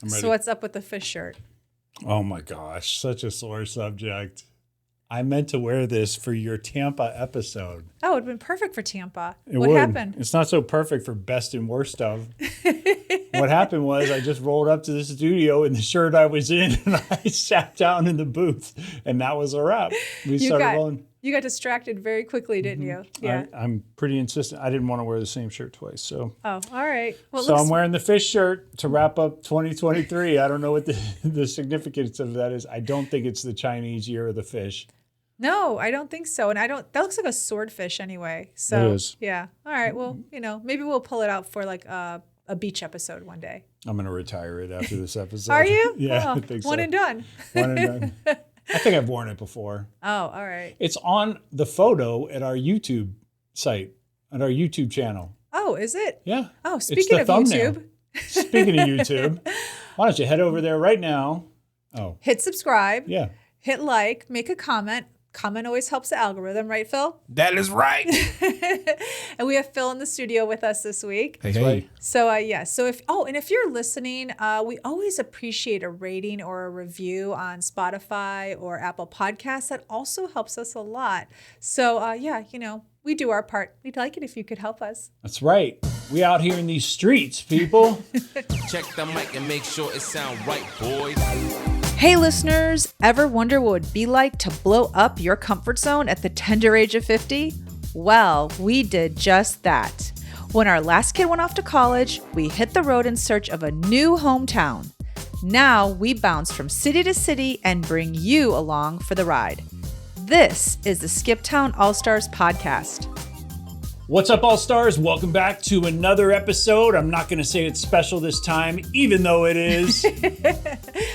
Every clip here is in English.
I'm ready. So what's up with the fish shirt? Oh my gosh, such a sore subject. I meant to wear this for your Tampa episode. Oh, it'd been perfect for Tampa. What happened? It's not so perfect for best and worst of. What happened was I just rolled up to the studio in the shirt I was in and I sat down in the booth and that was a wrap. We started rolling. You got distracted very quickly, didn't you? Yeah. I'm pretty insistent. I didn't want to wear the same shirt twice. So. Oh, all right. Well, so I'm wearing the fish shirt to wrap up 2023. I don't know what the significance of that is. I don't think it's the Chinese year of the fish. No, I don't think so. And that looks like a swordfish anyway. So it is. Yeah. All right. Well, maybe we'll pull it out for like a beach episode one day. I'm going to retire it after this episode. Are you? Yeah, Oh, I think so. One and done. One and done. I think I've worn it before. Oh, all right. It's on the photo at our YouTube site, at our YouTube channel. Oh, is it? Yeah. Oh, speaking of YouTube. Speaking of YouTube, why don't you head over there right now? Oh. Hit subscribe. Yeah. Hit like, make a comment. Comment always helps the algorithm, right, Phil? That is right. And we have Phil in the studio with us this week. Hey, Right. So if you're listening, we always appreciate a rating or a review on Spotify or Apple Podcasts. That also helps us a lot. So we do our part. We'd like it if you could help us. That's right. We out here in these streets, people. Check the mic and make sure it sound right, boys. Hey listeners, ever wonder what it would be like to blow up your comfort zone at the tender age of 50? Well, we did just that. When our last kid went off to college, we hit the road in search of a new hometown. Now we bounce from city to city and bring you along for the ride. This is the Skip Town All-Stars podcast. What's up, All-Stars? Welcome back to another episode. I'm not going to say it's special this time, even though it is.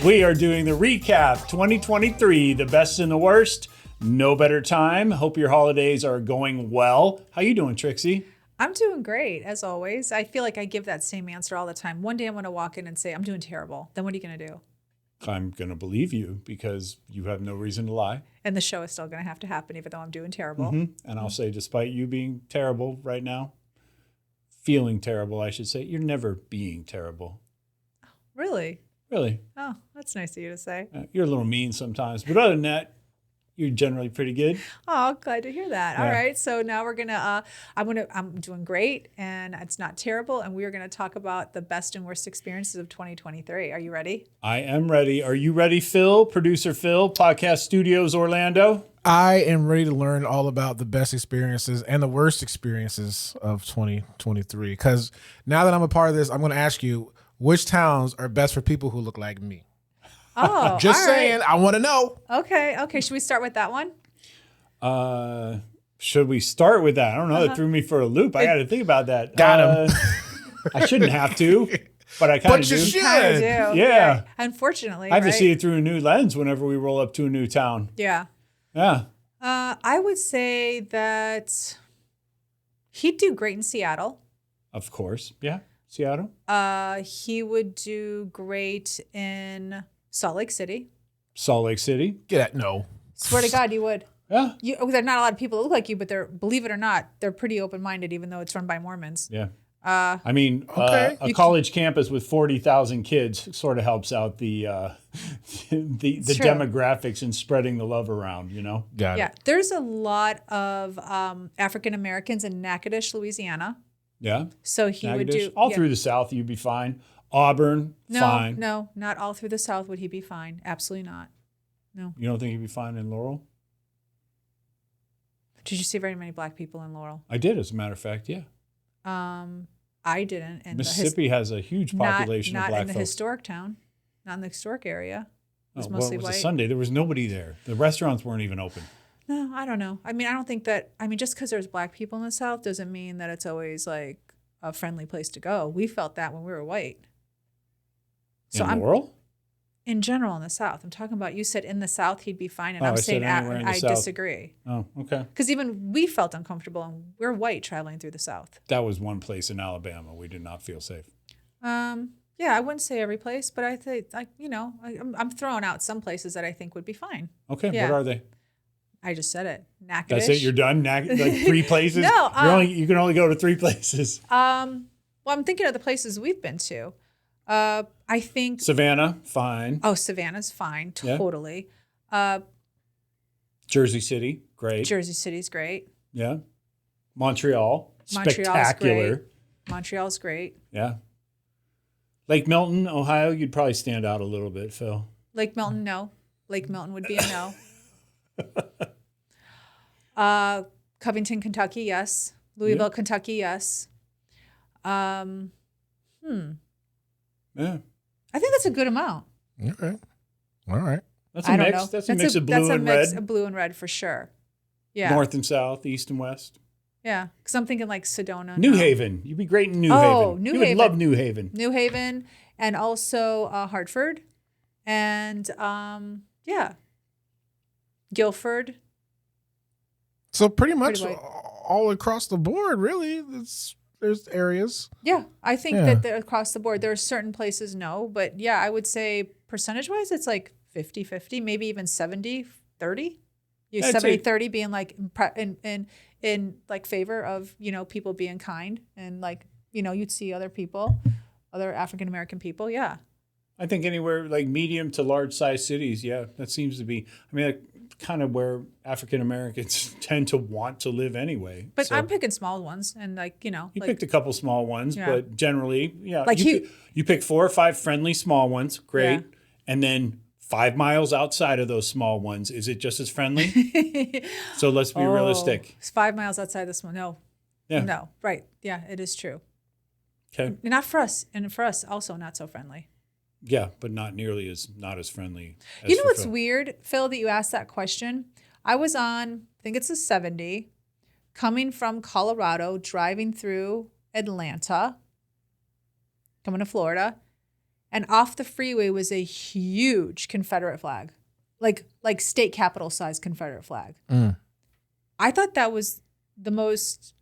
We are doing the recap 2023, the best and the worst. No better time. Hope your holidays are going well. How you doing, Trixie? I'm doing great, as always. I feel like I give that same answer all the time. One day I'm going to walk in and say, I'm doing terrible. Then what are you going to do? I'm going to believe you because you have no reason to lie. And the show is still going to have to happen, even though I'm doing terrible. Mm-hmm. And I'll say, despite you being terrible right now, feeling terrible, I should say, you're never being terrible. Really? Really. Oh, that's nice of you to say. You're a little mean sometimes. But other than that, you're generally pretty good. Oh, glad to hear that. Yeah. All right. So now we're going to, I'm doing great and it's not terrible. And we are going to talk about the best and worst experiences of 2023. Are you ready? I am ready. Are you ready, Phil? Producer Phil, Podcast Studios, Orlando? I am ready to learn all about the best experiences and the worst experiences of 2023. Because now that I'm a part of this, I'm going to ask you, which towns are best for people who look like me? Oh, Just all saying. right. I want to know. Okay. Should we start with that one? Should we start with that? I don't know. That threw me for a loop. I got to think about that. Got him. I shouldn't have to, but I kind of But you do. should. Kinda do. Yeah. Right. Unfortunately. I have to right? see it through a new lens whenever we roll up to a new town. Yeah. Yeah. I would say that he'd do great in Seattle. Of course. Yeah. Seattle. He would do great in Salt Lake City. Salt Lake City. Get at no. Swear to God, you would. Yeah. There are not a lot of people that look like you, but believe it or not, they're pretty open-minded, even though it's run by Mormons. Yeah. I mean, okay. A college campus with 40,000 kids sort of helps out the True. demographics and spreading the love around, you know? Got Yeah, it. there's a lot of African Americans in Natchitoches, Louisiana. Yeah. So he would do All through the South, you'd be fine. Auburn, fine. No, not all through the South would he be fine. Absolutely not. No. You don't think he'd be fine in Laurel? Did you see very many black people in Laurel? I did, as a matter of fact, yeah. I didn't. And Mississippi has a huge population not of black in the folks. historic town, not in the historic area. It was Oh, mostly it was white. a Sunday. There was nobody there. The restaurants weren't even open. No, I don't know. I mean, I don't think that. I mean, just because there's black people in the South doesn't mean that it's always like a friendly place to go. We felt that when we were white. So in Laurel? In general, in the South. I'm talking about. You said in the South he'd be fine, and Oh, I'm I said saying anywhere in the I South. disagree. Oh, okay. Because even we felt uncomfortable, and we're white traveling through the South. That was one place in Alabama we did not feel safe. Yeah, I wouldn't say every place, but I think, I'm throwing out some places that I think would be fine. Okay, Yeah. what are they? I just said it. Natchitoches. That's it. You're done. Like 3 places. No, you can only go to 3 places. Well, I'm thinking of the places we've been to. I think Savannah, fine. Savannah's fine, Yeah. totally. Jersey City, great. Jersey City's great. Yeah. Montreal, Montreal's spectacular. great. Montreal's great. Yeah. Lake Milton, Ohio, you'd probably stand out a little bit, Phil. Lake Milton, no. Lake Milton would be a no. Covington, Kentucky, yes. Louisville, Kentucky, yes. Yeah. I think that's a good amount. Okay. All right. That's I a don't mix. know. That's a mix of blue and red. Of blue and red for sure. Yeah. North and south, east and west. Yeah. Because I'm thinking like Sedona. New no. Haven. You'd be great in New Oh, Haven. New you Haven. would love New Haven. New Haven and also Hartford and Guilford. So pretty much Pretty white. all across the board, really. There's areas. Yeah, I think Yeah. that across the board, there are certain places, no. But yeah, I would say percentage-wise, it's like 50-50, maybe even 70-30. I'd 70-30 being like in like favor of, people being kind and like, you'd see other people, other African-American people. Yeah. I think anywhere like medium to large size cities, yeah, that seems to be, like, kind of where African Americans tend to want to live anyway. But So I'm picking small ones and like, you like, picked a couple small ones, Yeah. but generally, yeah. Like you pick 4 or 5 friendly small ones, great. Yeah. And then 5 miles outside of those small ones, is it just as friendly? So let's be realistic. It's 5 miles outside this one. No. Yeah. No. Right. Yeah, it is true. Okay. Not for us. And for us, also not so friendly. Yeah, but not as friendly. As You know for what's Phil. weird, Phil, that you asked that question? I was on, I think it's a 70, coming from Colorado, driving through Atlanta, coming to Florida, and off the freeway was a huge Confederate flag, like state capitol size Confederate flag. I thought that was the most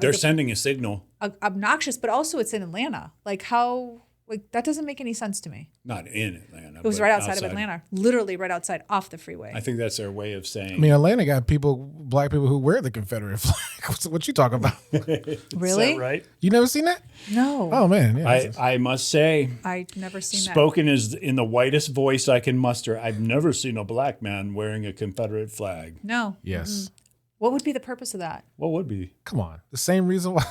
They're sending a signal. obnoxious, but also it's in Atlanta. Like how, like that doesn't make any sense to me. Not in Atlanta. It was but right outside of Atlanta, literally right outside off the freeway. I think that's their way of saying. I mean, Atlanta got black people who wear the Confederate flag. What you talking about? Really? Is that right? You never seen that? No. Oh man, yeah. I must say, I've never seen that. spoken is in the whitest voice I can muster. I've never seen a black man wearing a Confederate flag. No. Yes. What would be the purpose of that? What would be? Come on. The same reason why.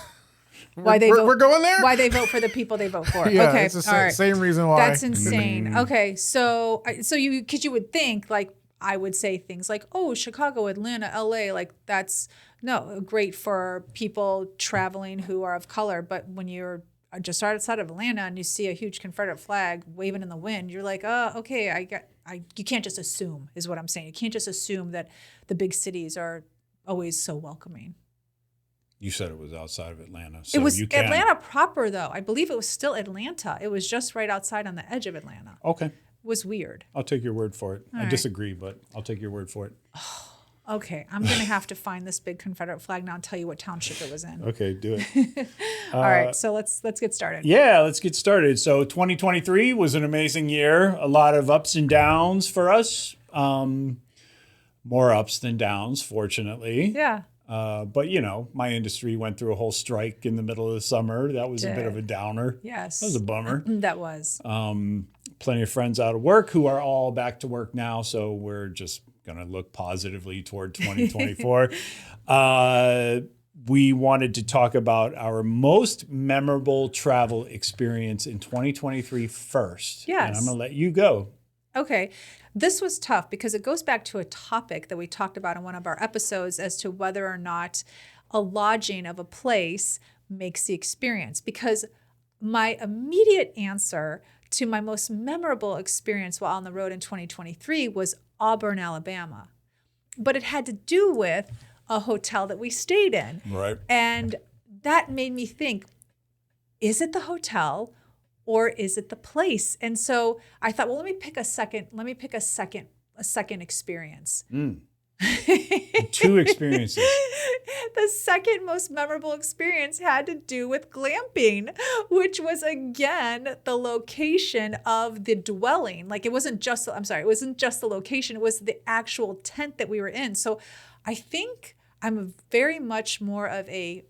Why they we're, vote, we're going there? Why they vote for the people they vote for? Yeah, okay. it's the all right. same reason why. That's insane. Okay. So you, because you would think like, I would say things like, oh, Chicago, Atlanta, LA, like that's great for people traveling who are of color. But when you're just outside of Atlanta and you see a huge Confederate flag waving in the wind, you're like, oh, okay, you can't just assume is what I'm saying. You can't just assume that the big cities are always so welcoming. You said it was outside of Atlanta. So It was you can. Atlanta proper, though. I believe it was still Atlanta. It was just right outside on the edge of Atlanta. Okay. It was weird. I'll take your word for it. I right. disagree, but I'll take your word for it. Okay, I'm going to have to find this big Confederate flag now and tell you what township it was in. Okay, do it. All right, so let's get started. Yeah, let's get started. So 2023 was an amazing year. A lot of ups and downs for us. More ups than downs, fortunately. Yeah. But, my industry went through a whole strike in the middle of the summer. That was a bit of a downer. Yes. That was a bummer. That was. Plenty of friends out of work who are all back to work now. So we're just going to look positively toward 2024. We wanted to talk about our most memorable travel experience in 2023 first. Yes. And I'm going to let you go. Okay. This was tough because it goes back to a topic that we talked about in one of our episodes as to whether or not a lodging of a place makes the experience. Because my immediate answer to my most memorable experience while on the road in 2023 was Auburn, Alabama. But it had to do with a hotel that we stayed in. Right. And that made me think, is it the hotel or is it the place? And so I thought, well, let me pick a second experience. Two experiences. The second most memorable experience had to do with glamping, which was again the location of the dwelling. Like it wasn't just the location, it was the actual tent that we were in. So I think I'm very much more of a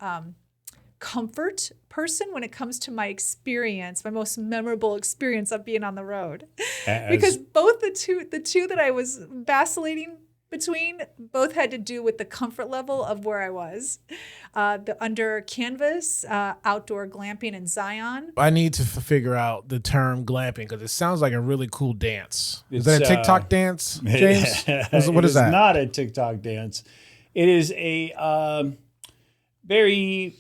comfort person when it comes to my experience, my most memorable experience of being on the road. Because both the two that I was vacillating between both had to do with the comfort level of where I was. The under canvas, outdoor glamping in Zion. I need to figure out the term glamping because it sounds like a really cool dance. Is that a TikTok dance, James? What is that? It's not a TikTok dance. It is a very,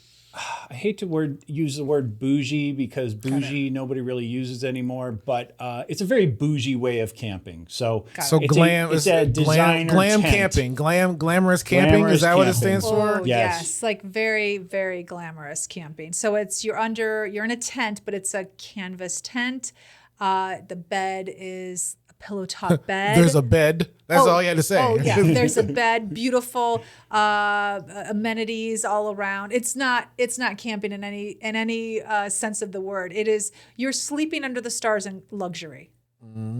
I hate to use the word bougie because bougie nobody really uses anymore, but it's a very bougie way of camping. So glam, it's a designer glam tent. camping, glamorous camping. Glamorous is that what it camping. stands for? Oh, yes, like very, very glamorous camping. So you're in a tent, but it's a canvas tent. The bed is a pillow top bed. There's a bed. That's all you had to say. Oh yeah, there's a bed, beautiful amenities all around. It's not camping in any sense of the word. It is you're sleeping under the stars in luxury.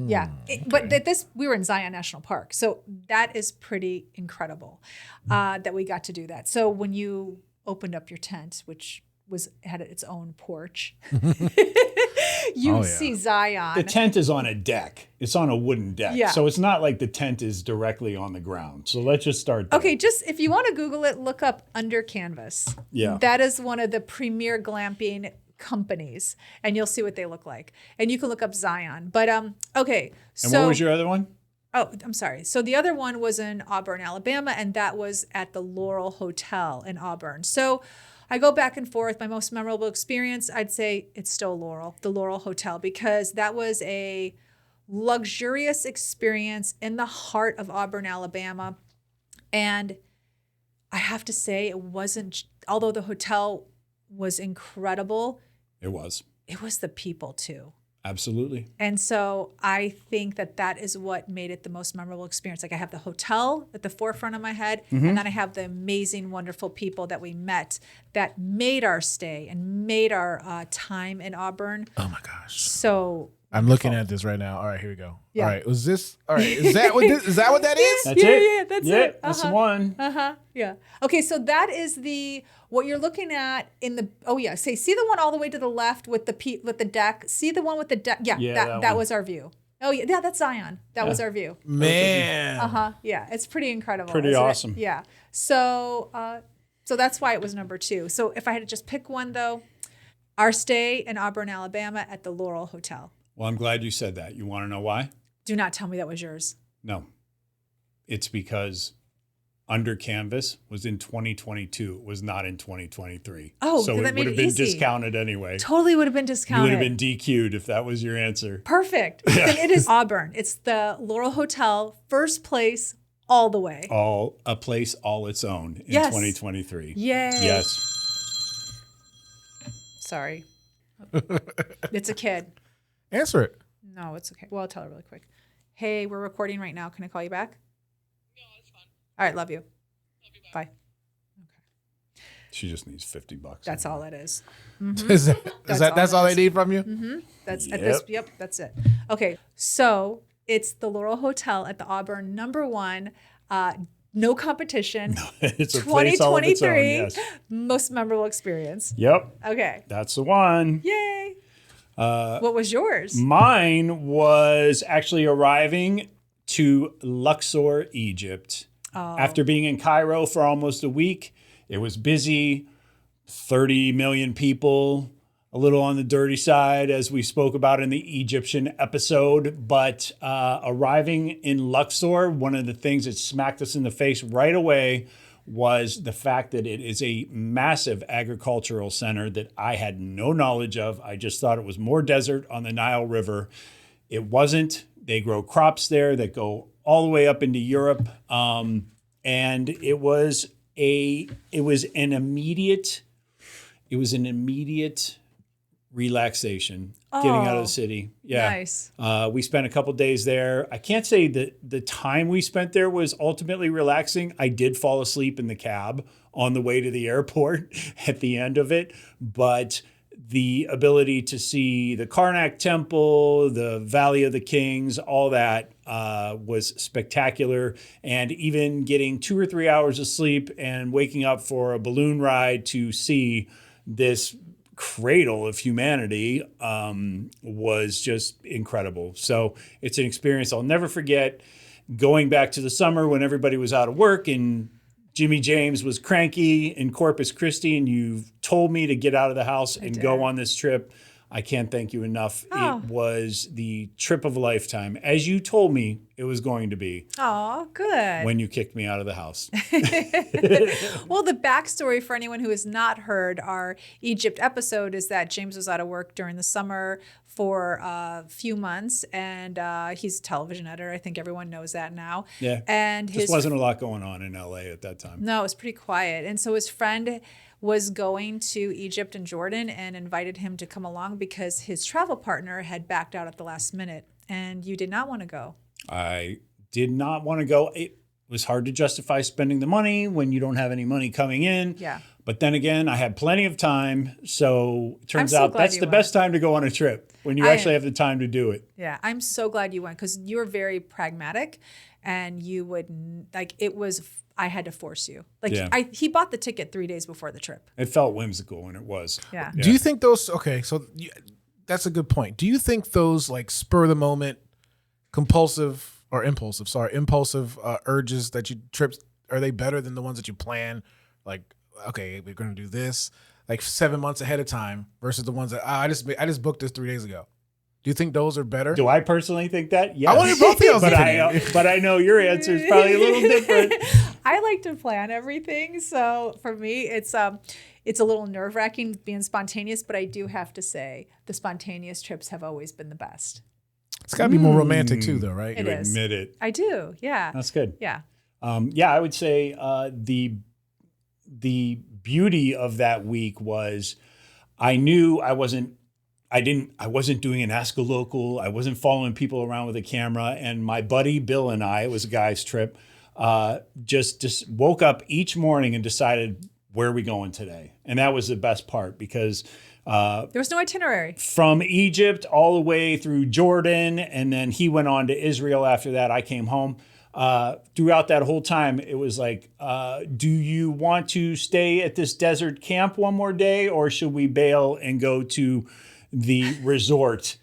Yeah, but we were in Zion National Park, so that is pretty incredible that we got to do that. So when you opened up your tent, which had its own porch, you'd see Zion. The tent is on a deck. It's on a wooden deck. Yeah. So it's not like the tent is directly on the ground. So let's just start there. Okay, just if you want to Google it, look up Under Canvas. Yeah. That is one of the premier glamping companies, and you'll see what they look like. And you can look up Zion. But okay. And what was your other one? Oh, I'm sorry. So the other one was in Auburn, Alabama, and that was at the Laurel Hotel in Auburn. So I go back and forth. My most memorable experience, I'd say it's still the Laurel Hotel, because that was a luxurious experience in the heart of Auburn, Alabama. And I have to say, although the hotel was incredible, It was. the people too. Absolutely. And so I think that is what made it the most memorable experience. Like I have the hotel at the forefront of my head, and then I have the amazing, wonderful people that we met that made our stay and made our time in Auburn. Oh my gosh. So I'm looking at this right now. All right, here we go. Yeah. All right, is that what that is? That's Yeah, it. yeah, that's it. That's the one. Yeah. Okay, so that is what you're looking at in the. Oh yeah, see the one all the way to the left with the deck. See the one with the deck. Yeah, that was our view. Oh yeah, that's Zion. That was our view. Man. Yeah, it's pretty incredible. Pretty isn't it? awesome. Yeah. So that's why it was number 2. So if I had to just pick one though, our stay in Auburn, Alabama at the Laurel Hotel. Well, I'm glad you said that. You want to know why? Do not tell me that was yours. No. It's because Under Canvas was in 2022. It was not in 2023. Oh, so that it made would have it been easy. discounted anyway. Totally would have been You discounted. would have been DQ'd if that was your answer. Perfect. Then it is Auburn. It's the Laurel Hotel, first place all the way. A place all its own in Yes. 2023. Yay. Yes. Sorry. It's a kid. Answer it. No, it's okay. Well, I'll tell her really quick. Hey, we're recording right now. Can I call you back? No, it's fine. All right, love you. Love you, bye. Bye. She just needs $50. That's all it is. That's all they need from you? That's at this. Yep, that's it. Okay, so it's the Laurel Hotel at the Auburn, number 1. No competition. It's a place all of its own. 2023 Yes. most memorable experience. Yep. Okay. That's the one. Yay. What was yours? Mine was actually arriving to Luxor, Egypt. After being in Cairo for almost a week. It was busy, 30 million people, a little on the dirty side, as we spoke about in the Egyptian episode. But arriving in Luxor, one of the things that smacked us in the face right away was the fact that it is a massive agricultural center that I had no knowledge of. I just thought it was more desert on the Nile River. It wasn't. They grow crops there that go all the way up into Europe. And it was an immediate relaxation getting out of the city. Yeah. Nice. We spent a couple days there. I can't say that the time we spent there was ultimately relaxing. I did fall asleep in the cab on the way to the airport at the end of it, but the ability to see the Karnak Temple, the Valley of the Kings, all that was spectacular. And even getting 2 or 3 hours of sleep and waking up for a balloon ride to see this cradle of humanity was just incredible. So it's an experience I'll never forget. Going back to the summer when everybody was out of work and Jimmy James was cranky in Corpus Christi, and you told me to get out of the house and go on this trip. I can't thank you enough. Oh. It was the trip of a lifetime, as you told me it was going to be. Oh, good. When you kicked me out of the house. Well, the backstory for anyone who has not heard our Egypt episode is that James was out of work during the summer for a few months, and he's a television editor. I think everyone knows that now. Yeah. And Just wasn't a lot going on in LA at that time. No, it was pretty quiet. And so his friend was going to Egypt and Jordan and invited him to come along because his travel partner had backed out at the last minute, and you did not want to go. I did not want to go. It was hard to justify spending the money when you don't have any money coming in. Yeah. But then again, I had plenty of time. So it turns so out glad that's you the went. best time to go on a trip, when you I actually am- have the time to do it. Yeah, I'm so glad you went because you were very pragmatic, and you would like it was. I had to force you. Like Yeah. he bought the ticket 3 days before the trip. It felt whimsical, and it was. Yeah. Do you think those? Okay, so that's a good point. Do you think those like spur of the moment, impulsive urges that you trips, are they better than the ones that you plan? Like, okay, we're going to do this like 7 months ahead of time versus the ones that I just booked this 3 days ago. Do you think those are better? Do I personally think that? Yes. I want to hear both of y'all's opinion. but I know your answer is probably a little different. I like to plan everything, so for me, it's a little nerve-wracking being spontaneous. But I do have to say, the spontaneous trips have always been the best. It's got to be more romantic too, though, right? It You is. admit it. I do, yeah. That's good. Yeah. Yeah, I would say the beauty of that week was I knew I wasn't doing an Ask a Local. I wasn't following people around with a camera. And my buddy Bill and I, it was a guy's trip, just woke up each morning and decided, where are we going today? And that was the best part because There was no itinerary. from Egypt all the way through Jordan, and then he went on to Israel after that. I came home. Throughout that whole time, it was like, do you want to stay at this desert camp one more day, or should we bail and go to the resort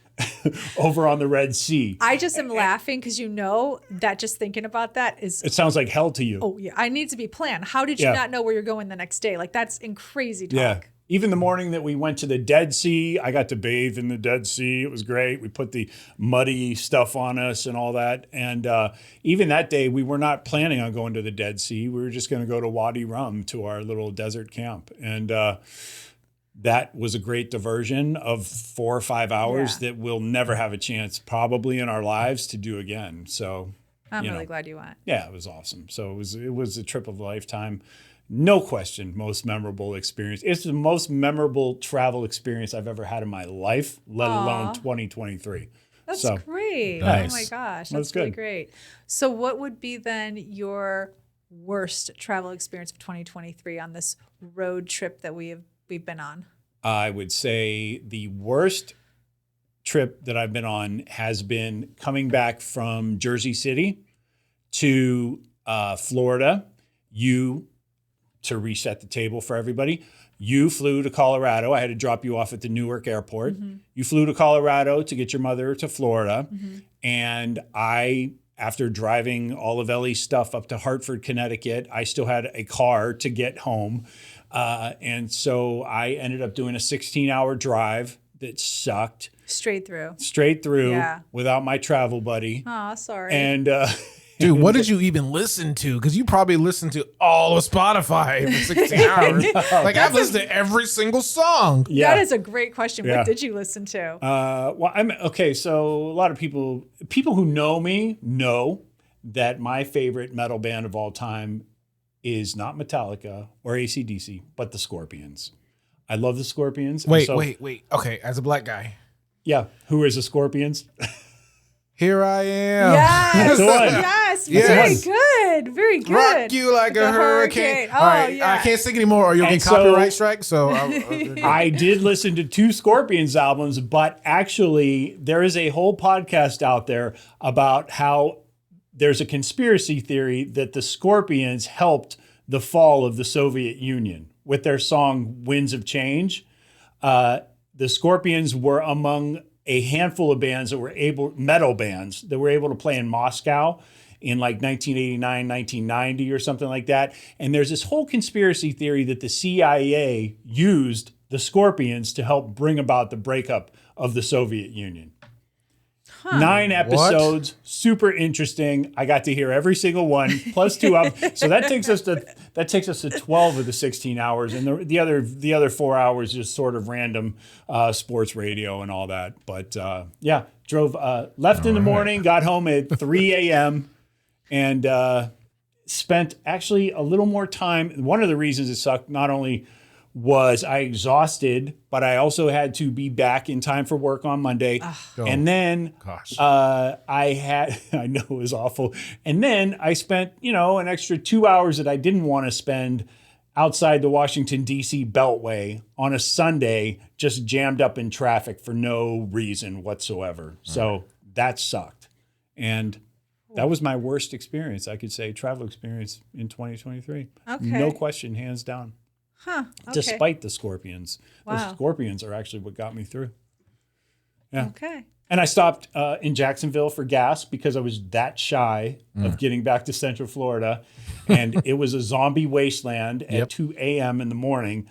over on the Red Sea? I just am laughing because that just thinking about that is, It sounds like hell to you. oh yeah, I need to be planned. How did you Yeah. not know where you're going the next day? Like that's crazy talk. Yeah. Even the morning that we went to the Dead Sea, I got to bathe in the Dead Sea. It was great. We put the muddy stuff on us and all that. And even that day, we were not planning on going to the Dead Sea. We were just going to go to Wadi Rum, to our little desert camp. And that was a great diversion of 4 or 5 hours Yeah. that we'll never have a chance probably in our lives to do again. So I'm you really know. glad you went. yeah, it was awesome. So it was a trip of a lifetime. No question, most memorable experience. It's the most memorable travel experience I've ever had in my life, let alone 2023. That's So, great. Nice. Oh my gosh. That's That's really good. great. So what would be then your worst travel experience of 2023 on this road trip that we've been on? I would say the worst trip that I've been on has been coming back from Jersey City to Florida. To reset the table for everybody, you flew to Colorado. I had to drop you off at the Newark airport. You flew to Colorado to get your mother to Florida. And after driving all of Ellie's stuff up to Hartford, Connecticut, I still had a car to get home. And so I ended up doing a 16-hour drive that sucked Straight through. straight through Yeah. without my travel buddy. Oh, sorry. And Dude, what did you even listen to? Because you probably listened to all of Spotify for 16 hours. Like, I've listened to every single song. yeah. That is a great question. Yeah. What did you listen to? Well, okay. So a lot of people who know me know that my favorite metal band of all time is not Metallica or AC/DC, but the Scorpions. I love the Scorpions. And Wait. so- Okay, as a black guy, Yeah. Who is the Scorpions? here I am. Yes. the one. Yes. Yes. Very good. Very good. Rock you like The a hurricane. Oh, All right, yeah. I can't sing anymore or you'll And get so- copyright strike. So I did listen to 2 Scorpions albums, but actually there is a whole podcast out there about how there's a conspiracy theory that the Scorpions helped the fall of the Soviet Union. with their song Winds of Change. The Scorpions were among a handful of bands that were metal bands that were able to play in Moscow in like 1989, 1990 or something like that. And there's this whole conspiracy theory that the CIA used the Scorpions to help bring about the breakup of the Soviet Union. 9 episodes, super interesting. I got to hear every single one, plus 2 of them. So that takes us to 12 of the 16 hours, and the other 4 hours just sort of random sports radio and all that. But yeah, drove left in the morning, got home at 3 a.m. and spent actually a little more time. One of the reasons it sucked not only was I exhausted, but I also had to be back in time for work on Monday. And then I know it was awful. And then I spent, an extra 2 hours that I didn't want to spend outside the Washington, D.C. Beltway on a Sunday, just jammed up in traffic for no reason whatsoever. So that sucked. And that was my worst experience, I could say, travel experience in 2023. Okay. No question, hands down. Huh. Okay. Despite the Scorpions. Wow. The Scorpions are actually what got me through. Yeah. Okay. And I stopped in Jacksonville for gas because I was that shy of getting back to Central Florida. And it was a zombie wasteland at 2 a.m. in the morning.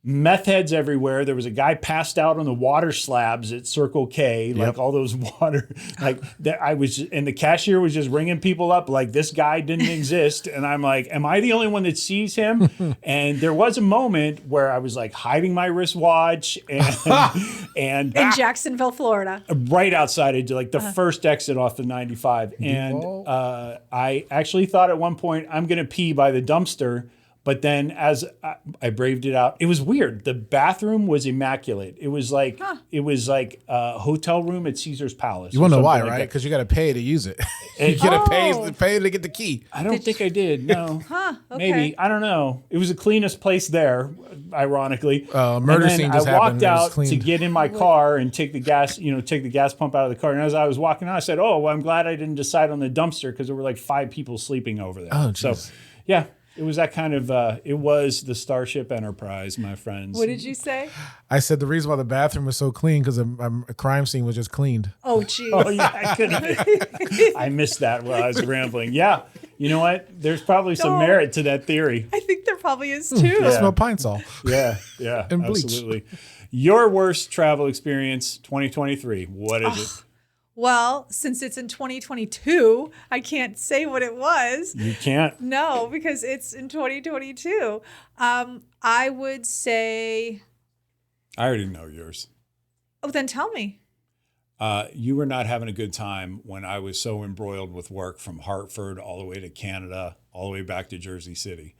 Meth heads everywhere. There was a guy passed out on the water slabs at Circle K, like all those water, like that. And the cashier was just ringing people up like this guy didn't exist. And I'm like, am I the only one that sees him? And there was a moment where I was like hiding my wristwatch and In Jacksonville, Florida. right outside of like the first exit off the 95. And I actually thought at one point I'm going to pee by the dumpster. But then as I braved it out, it was weird. The bathroom was immaculate. It was like a hotel room at Caesar's Palace. You want to know why, like right? Because you got to pay to use it. You got to pay to get the key. I don't think I did. No. Okay. Maybe. I don't know. It was the cleanest place there, ironically. Murder scene just I happened. walked out to get in my car and take the gas pump out of the car. And as I was walking out, I said, "Oh, well, I'm glad I didn't decide on the dumpster because there were like 5 people sleeping over there." Oh, so, geez. yeah. It was that kind of, it was the Starship Enterprise, my friends. What did you say? I said the reason why the bathroom was so clean because a crime scene was just cleaned. Oh, geez. Oh, yeah, I could have. I missed that while I was rambling. Yeah. You know what? There's probably some merit to that theory. I think there probably is too. I smell pine sol. Yeah, And bleach. absolutely. Your worst travel experience, 2023. What is it? Well, since it's in 2022, I can't say what it was. You can't. No, because it's in 2022. I would say. I already know yours. Oh, then tell me. You were not having a good time when I was so embroiled with work from Hartford all the way to Canada, all the way back to Jersey City.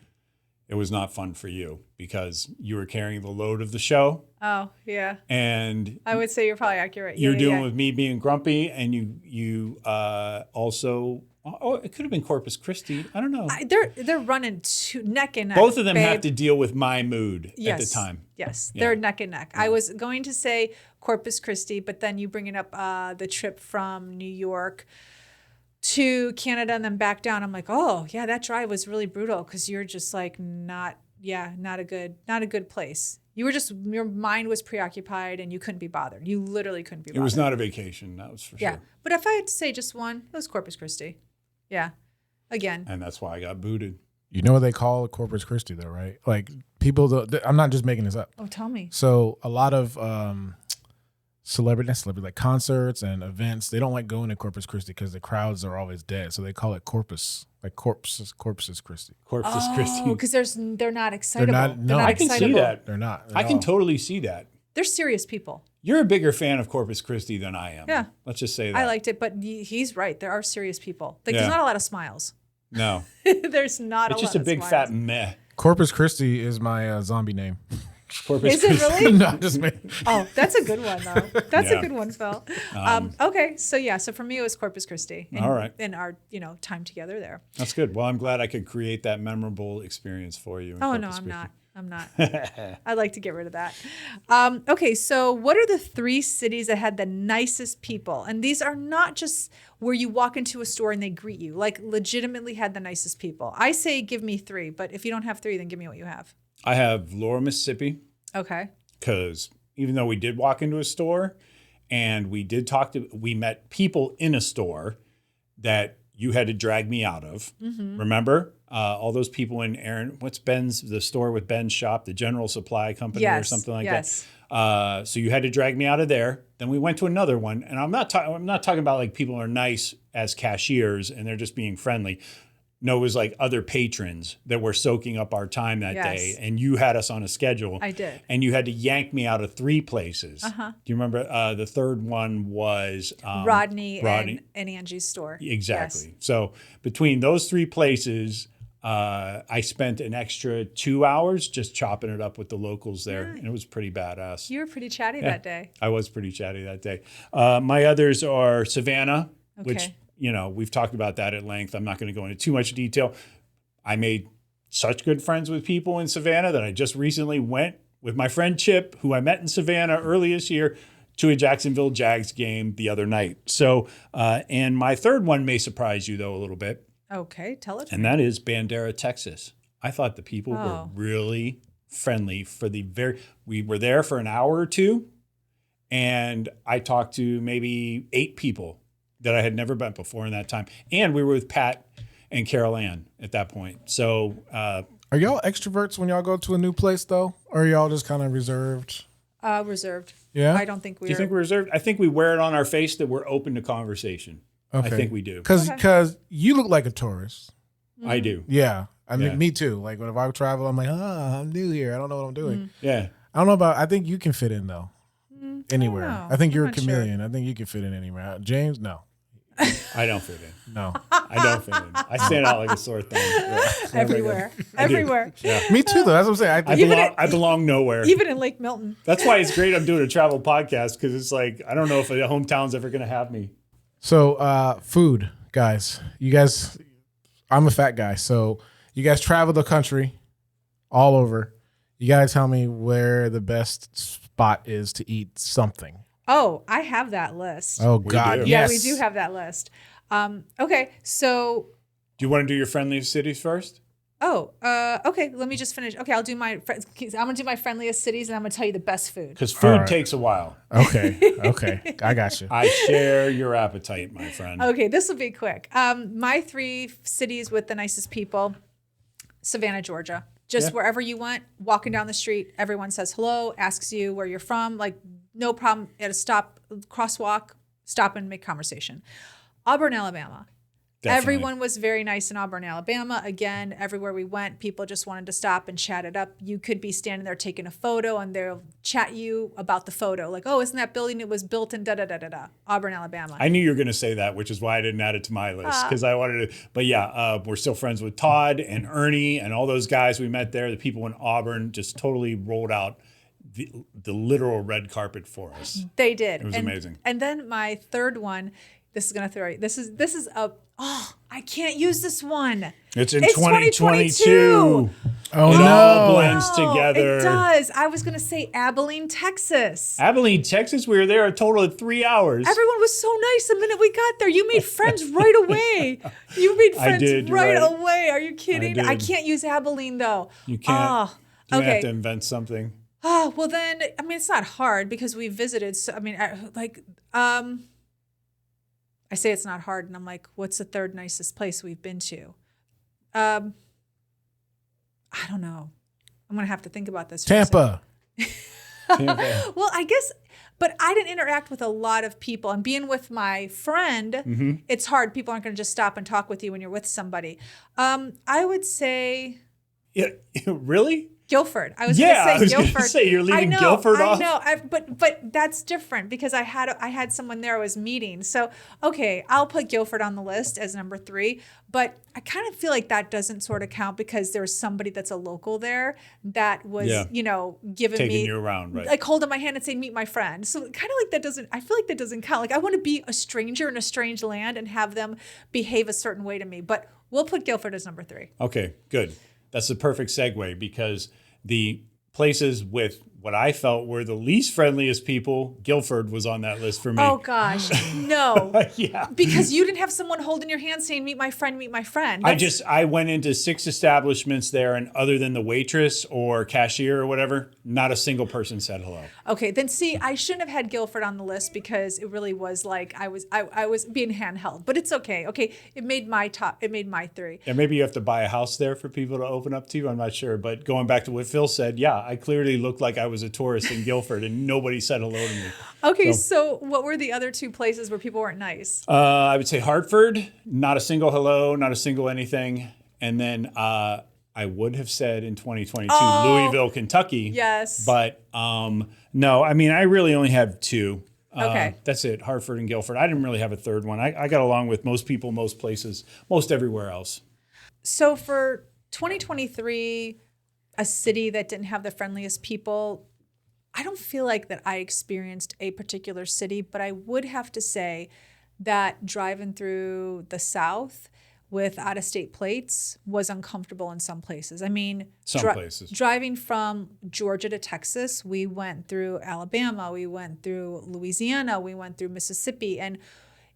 It was not fun for you because you were carrying the load of the show. Oh, yeah. And I would say you're probably accurate. you're Yeah, dealing yeah. with me being grumpy, and you also. Oh, it could have been Corpus Christi. I don't know. They're running neck and neck. Both of them babe. have to deal with my mood at the time. Yes, Yeah. they're neck and neck. I was going to say Corpus Christi, but then you bringing up the trip from New York to Canada and then back down. I'm like, oh yeah, that drive was really brutal because you're just like not a good place. You were just, your mind was preoccupied and you couldn't be bothered. You literally couldn't be bothered. It was not a vacation, that was for Yeah, sure. but if I had to say just one, it was Corpus Christi. Yeah, again. And that's why I got booted. You know what they call Corpus Christi, though, right? Like people, I'm not just making this up. Oh, tell me. So a lot of celebrity like concerts and events, they don't like going to Corpus Christi because the crowds are always dead. So they call it Corpus, like Corpus Christi. Corpus Christi. Oh, because they're not excitable. no. I can see excitable. that. They're not. at I can all. totally see that. They're serious people. You're a bigger fan of Corpus Christi than I am. Yeah. Let's just say that. I liked it, but he's right. There are serious people. Like, Yeah. There's not a lot of smiles. No. There's not It's a lot just a of big smiles. fat meh. Corpus Christi is my zombie name. Corpus Is it Christi. really? No, just me. Oh, that's a good one, though. That's Yeah. a good one, Phil. Okay, so for me, it was Corpus Christi. And, All right. And our, time together there. That's good. Well, I'm glad I could create that memorable experience for you. in Oh, no, Corpus I'm Christi. not. I'm not. I'd like to get rid of that. Okay, so what are the 3 cities that had the nicest people? And these are not just where you walk into a store and they greet you, like legitimately had the nicest people. I say give me 3, but if you don't have 3, then give me what you have. I have Laurel, Mississippi, Okay. because even though we did walk into a store and we met people in a store that you had to drag me out of. Mm-hmm. Remember all those people in what's the store with Ben's shop, the General Supply Company or something like that. So you had to drag me out of there. Then we went to another one, and I'm not talking about like people are nice as cashiers and they're just being friendly. No, it was like other patrons that were soaking up our time that day, and you had us on a schedule. I did. And you had to yank me out of 3 places. Do you remember? The third one was Rodney. And Angie's store. Exactly. Yes. So between those 3 places, I spent an extra 2 hours just chopping it up with the locals there, and it was pretty badass. You were pretty chatty that day. I was pretty chatty that day. My others are Savannah, which, we've talked about that at length. I'm not going to go into too much detail. I made such good friends with people in Savannah that I just recently went with my friend Chip, who I met in Savannah early this year, to a Jacksonville Jags game the other night. So, and my third one may surprise you, though, a little bit. Okay, tell it. And that is Bandera, Texas. I thought the people were really friendly we were there for an hour or 2, and I talked to maybe 8 people that I had never met before in that time. And we were with Pat and Carol Ann at that point. So are y'all extroverts when y'all go to a new place though? Or are y'all just kind of reserved? Reserved. Yeah. I don't think we do you think we're reserved? I think we wear it on our face that we're open to conversation. Okay. I think we do. Because you look like a tourist. I do. Yeah. I mean, me too. Like when if I travel, I'm like, I'm new here. I don't know what I'm doing. Yeah. I don't know I think you can fit in though. Anywhere. I think you're a chameleon. Sure. I think you can fit in anywhere. James, no. I don't fit in. No. I don't fit in. I stand out like a sore thumb. Yeah. Everywhere. Everywhere. Yeah. Me too, though. That's what I'm saying. I belong nowhere. Even in Lake Milton. That's why it's great I'm doing a travel podcast, because it's like, I don't know if a hometown's ever going to have me. So, food, guys. I'm a fat guy. So, you guys travel the country all over. You got to tell me where the best spot is to eat something. Oh, I have that list. Oh, God. do. Yeah, Yes. we do have that list. Okay, so Do you want to do your friendliest cities first? okay. Let me just finish. Okay, I'll do I'm gonna do my friendliest cities, and I'm gonna tell you the best food. Because food right. takes a while. Okay. I got you. I share your appetite, my friend. Okay, this will be quick. My 3 cities with the nicest people: Savannah, Georgia. Just wherever you went, walking down the street, everyone says hello, asks you where you're from. Like, no problem. At a crosswalk, stop and make conversation. Auburn, Alabama. Definitely. Everyone was very nice in Auburn, Alabama. Again, everywhere we went, people just wanted to stop and chat it up. You could be standing there taking a photo, and they'll chat you about the photo. Like, oh, isn't that building? It was built in da-da-da-da-da. Auburn, Alabama. I knew you were going to say that, which is why I didn't add it to my list, because I wanted to. But yeah, we're still friends with Todd and Ernie and all those guys we met there. The people in Auburn just totally rolled out the literal red carpet for us. They did. It was amazing. And then my third one, this is going to throw you. This is I can't use this one. It's in It's 2022. Oh, It no. all blends Oh, together. It does. I was going to say Abilene, Texas. Abilene, Texas, we were there a total of 3 hours. Everyone was so nice the minute we got there. You made friends right away. You made I friends did, you're right right. away. Are you kidding? did. I can't use Abilene though. You can't. Oh, You okay. have to invent something. Oh, well then, I mean, it's not hard because we visited. So, I mean, I say it's not hard, and I'm like, what's the third nicest place we've been to? I don't know. I'm gonna have to think about this. For a second. Tampa. Well, I guess, but I didn't interact with a lot of people. And being with my friend, it's hard. People aren't going to just stop and talk with you when you're with somebody. I would say Yeah, really? Guilford. I was Yeah, I going to was say gonna Guilford. say, you're leaving Guilford off? I know, but that's different because I had someone there I was meeting. So okay, I'll put Guilford on the list as number 3. But I kind of feel like that doesn't sort of count because there's somebody that's a local there that was giving Taking me you around, right? like holding my hand and saying meet my friend. So kind of like that doesn't. I feel like that doesn't count. Like I want to be a stranger in a strange land and have them behave a certain way to me. But we'll put Guilford as number 3. Okay, good. That's the perfect segue because the places with what I felt were the least friendliest people, Guilford was on that list for me. Oh gosh, no. Yeah. Because you didn't have someone holding your hand saying, meet my friend, meet my friend. I went into 6 establishments there, and other than the waitress or cashier or whatever, not a single person said hello. Okay, then see, I shouldn't have had Guilford on the list because it really was like I was being handheld. But it's okay. Okay, it made my 3. And maybe you have to buy a house there for people to open up to you. I'm not sure. But going back to what Phil said, yeah, I clearly looked like I was a tourist in Guilford and nobody said hello to me. Okay, so what were the other 2 places where people weren't nice? I would say Hartford, not a single hello, not a single anything. And then I would have said in 2022, Louisville, Kentucky. Yes. But no, I mean, I really only have 2. Okay. That's it, Hartford and Guilford. I didn't really have a third one. I got along with most people, most places, most everywhere else. So for 2023, a city that didn't have the friendliest people, I don't feel like that I experienced a particular city, but I would have to say that driving through the South with out-of-state plates was uncomfortable in some places. I mean, places. Driving from Georgia to Texas, we went through Alabama, we went through Louisiana, we went through Mississippi, and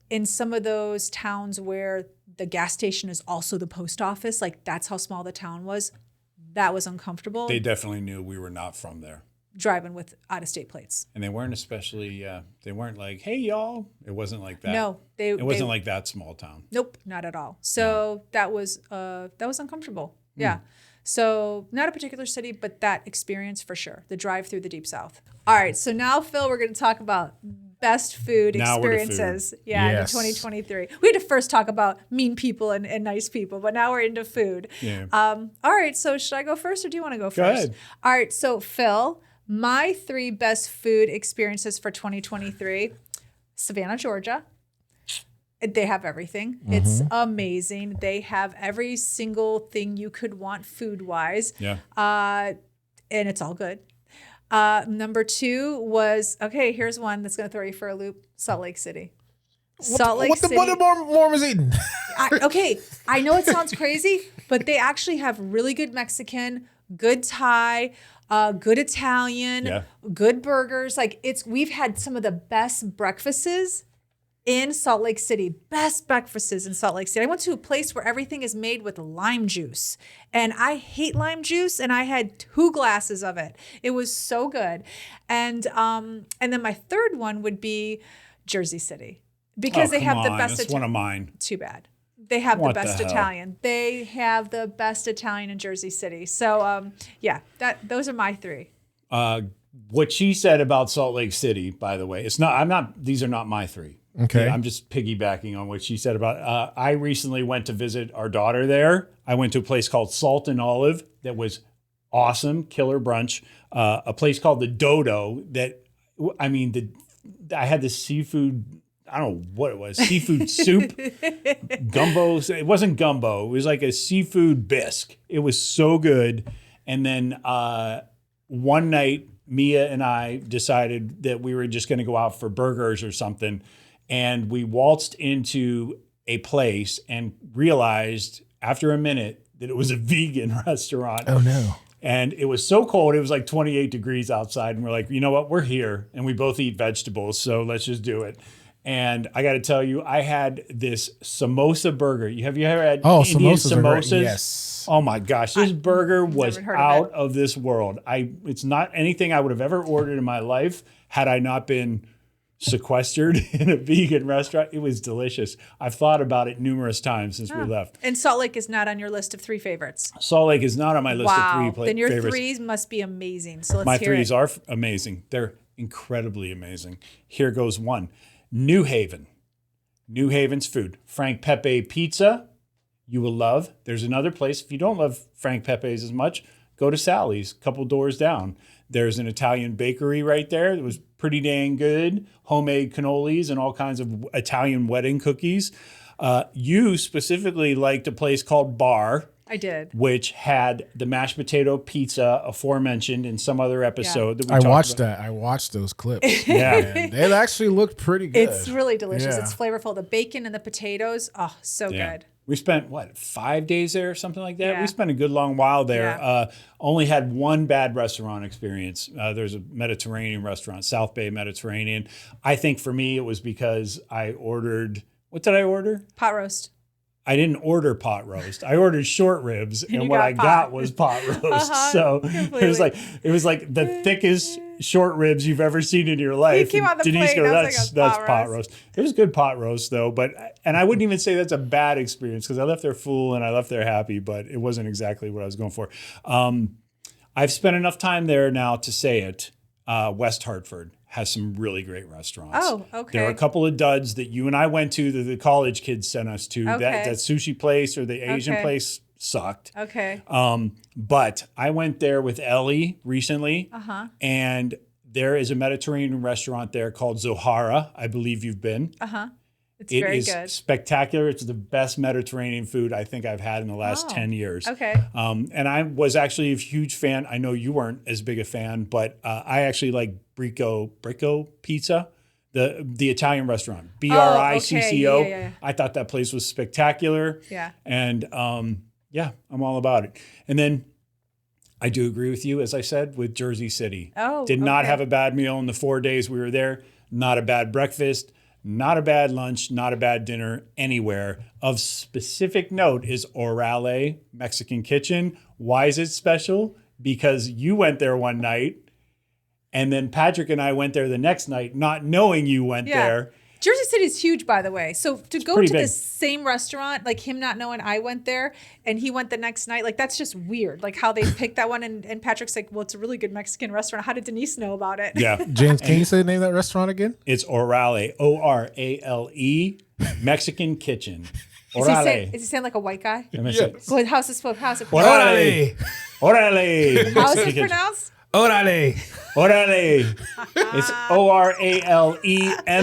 in some of those towns where the gas station is also the post office, like that's how small the town was, that was uncomfortable. They definitely knew we were not from there. Driving with out-of-state plates. And they weren't especially, they weren't like, hey, y'all. It wasn't like that. No. It wasn't like that small town. Nope, not at all. So that was uncomfortable. Yeah. So not a particular city, but that experience for sure. The drive through the Deep South. All right. So now, Phil, we're going to talk about best food Now we're to experiences. food. Yeah, Yes. in 2023. We had to first talk about mean people and nice people, but now we're into food. Yeah. All right. So should I go first or do you want to go first? Go ahead. All right. So, Phil, my 3 best food experiences for 2023, Savannah, Georgia. They have everything. It's amazing. They have every single thing you could want food-wise. Yeah. And it's all good. Number 2 was, okay, here's one that's going to throw you for a loop, Salt Lake City. What the Mormons eating? I know it sounds crazy, but they actually have really good Mexican, good Thai, good Italian, good burgers. We've had some of the best breakfasts in Salt Lake City. Best breakfasts in Salt Lake City. I went to a place where everything is made with lime juice, and I hate lime juice, and I had 2 glasses of it. It was so good. And then my third one would be Jersey City, because they have the best. That's one of mine. Too bad. They have What the best the hell? Italian. They have the best Italian in Jersey City. So those are my 3. What she said about Salt Lake City, by the way, these are not my 3. Okay. I'm just piggybacking on what she said about, I recently went to visit our daughter there. I went to a place called Salt and Olive that was awesome, killer brunch. A place called the Dodo I had this seafood, I don't know what it was, seafood soup, gumbo. It wasn't gumbo. It was like a seafood bisque. It was so good. And then one night, Mia and I decided that we were just going to go out for burgers or something. And we waltzed into a place and realized after a minute that it was a vegan restaurant. Oh, no. And it was so cold. It was like 28 degrees outside. And we're like, you know what? We're here. And we both eat vegetables. So let's just do it. And I got to tell you, I had this samosa burger. Have you ever had Indian samosas are great. samosas? Yes. Oh my gosh, this burger was never heard of out it. of this world. It's not anything I would have ever ordered in my life had I not been sequestered in a vegan restaurant. It was delicious. I've thought about it numerous times since we left. And Salt Lake is not on your list of 3 favorites. Salt Lake is not on my list Wow. of 3 Then your favorites. 3s must be amazing. So let's My hear 3s it. are amazing. They're incredibly amazing. Here goes one. New Haven. New Haven's food. Frank Pepe Pizza. You will love. There's another place. If you don't love Frank Pepe's as much, go to Sally's, a couple doors down. There's an Italian bakery right there that was pretty dang good. Homemade cannolis and all kinds of Italian wedding cookies. You specifically liked a place called Bar, I did. which had the mashed potato pizza aforementioned in some other episode that we I talked watched about. that. I watched those clips. Yeah. And they actually looked pretty good. It's really delicious. Yeah. It's flavorful. The bacon and the potatoes, oh, so Yeah. good. We spent, 5 days there or something like that? Yeah. We spent a good long while there. Yeah. Only had one bad restaurant experience. There's a Mediterranean restaurant, South Bay Mediterranean. I think for me, it was because I ordered, what did I order? Pot roast. I didn't order pot roast. I ordered short ribs, and you what got I pot. got was pot roast. So completely. it was like the thickest short ribs you've ever seen in your life. came And on the Denise plate, goes, and I was that's like, "That's pot pot roast. It was good pot roast though, and I wouldn't even say that's a bad experience because I left there full and I left there happy, but it wasn't exactly what I was going for. I've spent enough time there now to say it. West Hartford has some really great restaurants. Oh, okay. There are a couple of duds that you and I went to that the college kids sent us to. Okay. That sushi place or the Asian Okay. place sucked. Okay. But I went there with Ellie recently, and there is a Mediterranean restaurant there called Zohara. I believe you've been. It's It very is good. spectacular. It's the best Mediterranean food I think I've had in the last 10 years. Okay. And I was actually a huge fan. I know you weren't as big a fan, but I actually like Bricco Pizza, the Italian restaurant, Bricco. Yeah. I thought that place was spectacular. Yeah. And yeah, I'm all about it. And then I do agree with you, as I said, with Jersey City. Oh, Did not okay. have a bad meal in the 4 days we were there. Not a bad breakfast. Not a bad lunch, not a bad dinner anywhere. Of specific note is Orale Mexican Kitchen. Why is it special? Because you went there one night, and then Patrick and I went there the next night, not knowing you went there. Jersey City is huge, by the way. So to go pretty to big. the same restaurant, like him not knowing I went there and he went the next night, like that's just weird. Like how they picked that one. And Patrick's like, well, it's a really good Mexican restaurant. How did Denise know about it? Yeah. James, can you say the name of that restaurant again? It's Orale, Orale, Mexican Kitchen. Is Orale. he saying like a white guy? Let me see. Well, how's it pronounced? Orale. Orale. How is Mexican it Kitchen. pronounced? Orale. Orale. It's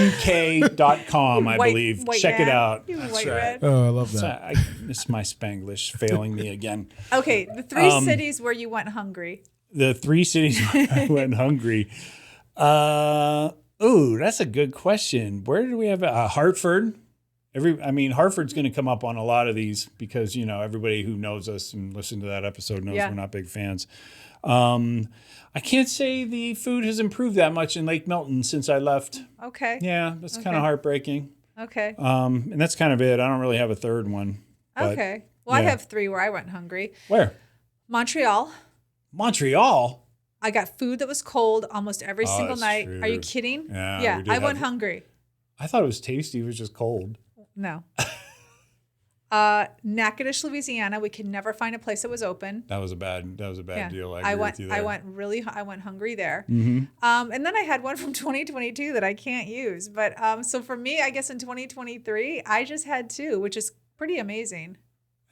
ORALEMK.com, I believe. Check it man. out. You white right. man. Oh, I love that. It's my Spanglish failing me again. Okay, the three cities where you went hungry. The 3 cities where I went hungry. That's a good question. Where did we have Hartford? Hartford's going to come up on a lot of these because, everybody who knows us and listened to that episode knows we're not big fans. I can't say the food has improved that much in Lake Milton since I left. Okay. Yeah, that's kind of heartbreaking. Okay. And that's kind of it. I don't really have a third one. But Okay. Well, I yeah. have 3 where I went hungry. Where? Montreal. Montreal? I got food that was cold almost every single that's night. true. Are you kidding? Yeah, we did I went have- hungry. I thought it was tasty. It was just cold. No. Natchitoches, Louisiana. We could never find a place that was open. That was a bad deal. I agree went. with you there. I went hungry there. Mhm. And then I had one from 2022 that I can't use. But so for me, I guess in 2023, I just had 2, which is pretty amazing.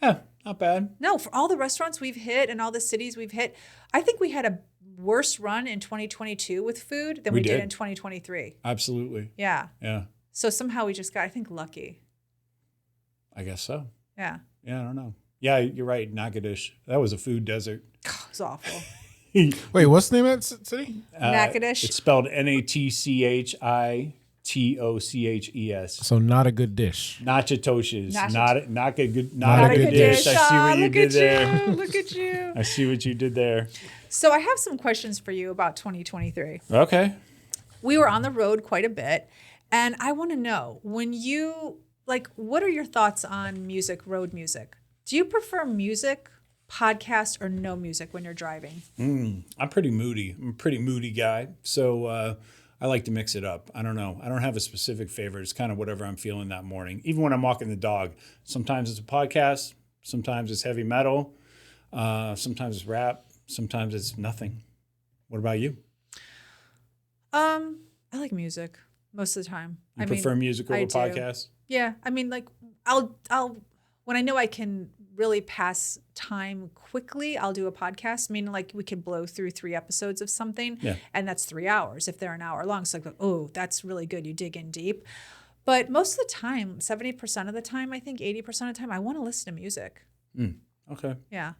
Yeah, not bad. No, for all the restaurants we've hit and all the cities we've hit, I think we had a worse run in 2022 with food than we did did. in 2023. Absolutely. Yeah. Yeah, So somehow we just got, I think, lucky. I guess so. Yeah. Yeah, I don't know. Yeah, you're right. Natchitoches. That was a food desert. It was awful. Wait, what's the name of that city? Natchitoches. It's spelled Natchitoches. So not a good dish. Nachitoshes. Nachit- Not a good Not a good dish. I see Ah, what you look did at there. you. Look at you. I see what you did there. So I have some questions for you about 2023. Okay. We were on the road quite a bit, and I want to know, what are your thoughts on music, road music? Do you prefer music, podcast, or no music when you're driving? I'm pretty moody. I'm a pretty moody guy. So I like to mix it up. I don't know. I don't have a specific favorite. It's kind of whatever I'm feeling that morning. Even when I'm walking the dog, sometimes it's a podcast. Sometimes it's heavy metal. Sometimes it's rap. Sometimes it's nothing. What about you? I like music most of the time. You prefer music over I do. podcasts? Yeah, I mean, like I'll when I know I can really pass time quickly, I'll do a podcast. Meaning, like we can blow through 3 episodes of something, and that's 3 hours if they're an hour long. So like, oh, that's really good. You dig in deep. But most of the time, 70% of the time, I think 80% of the time, I want to listen to music. Okay. Yeah.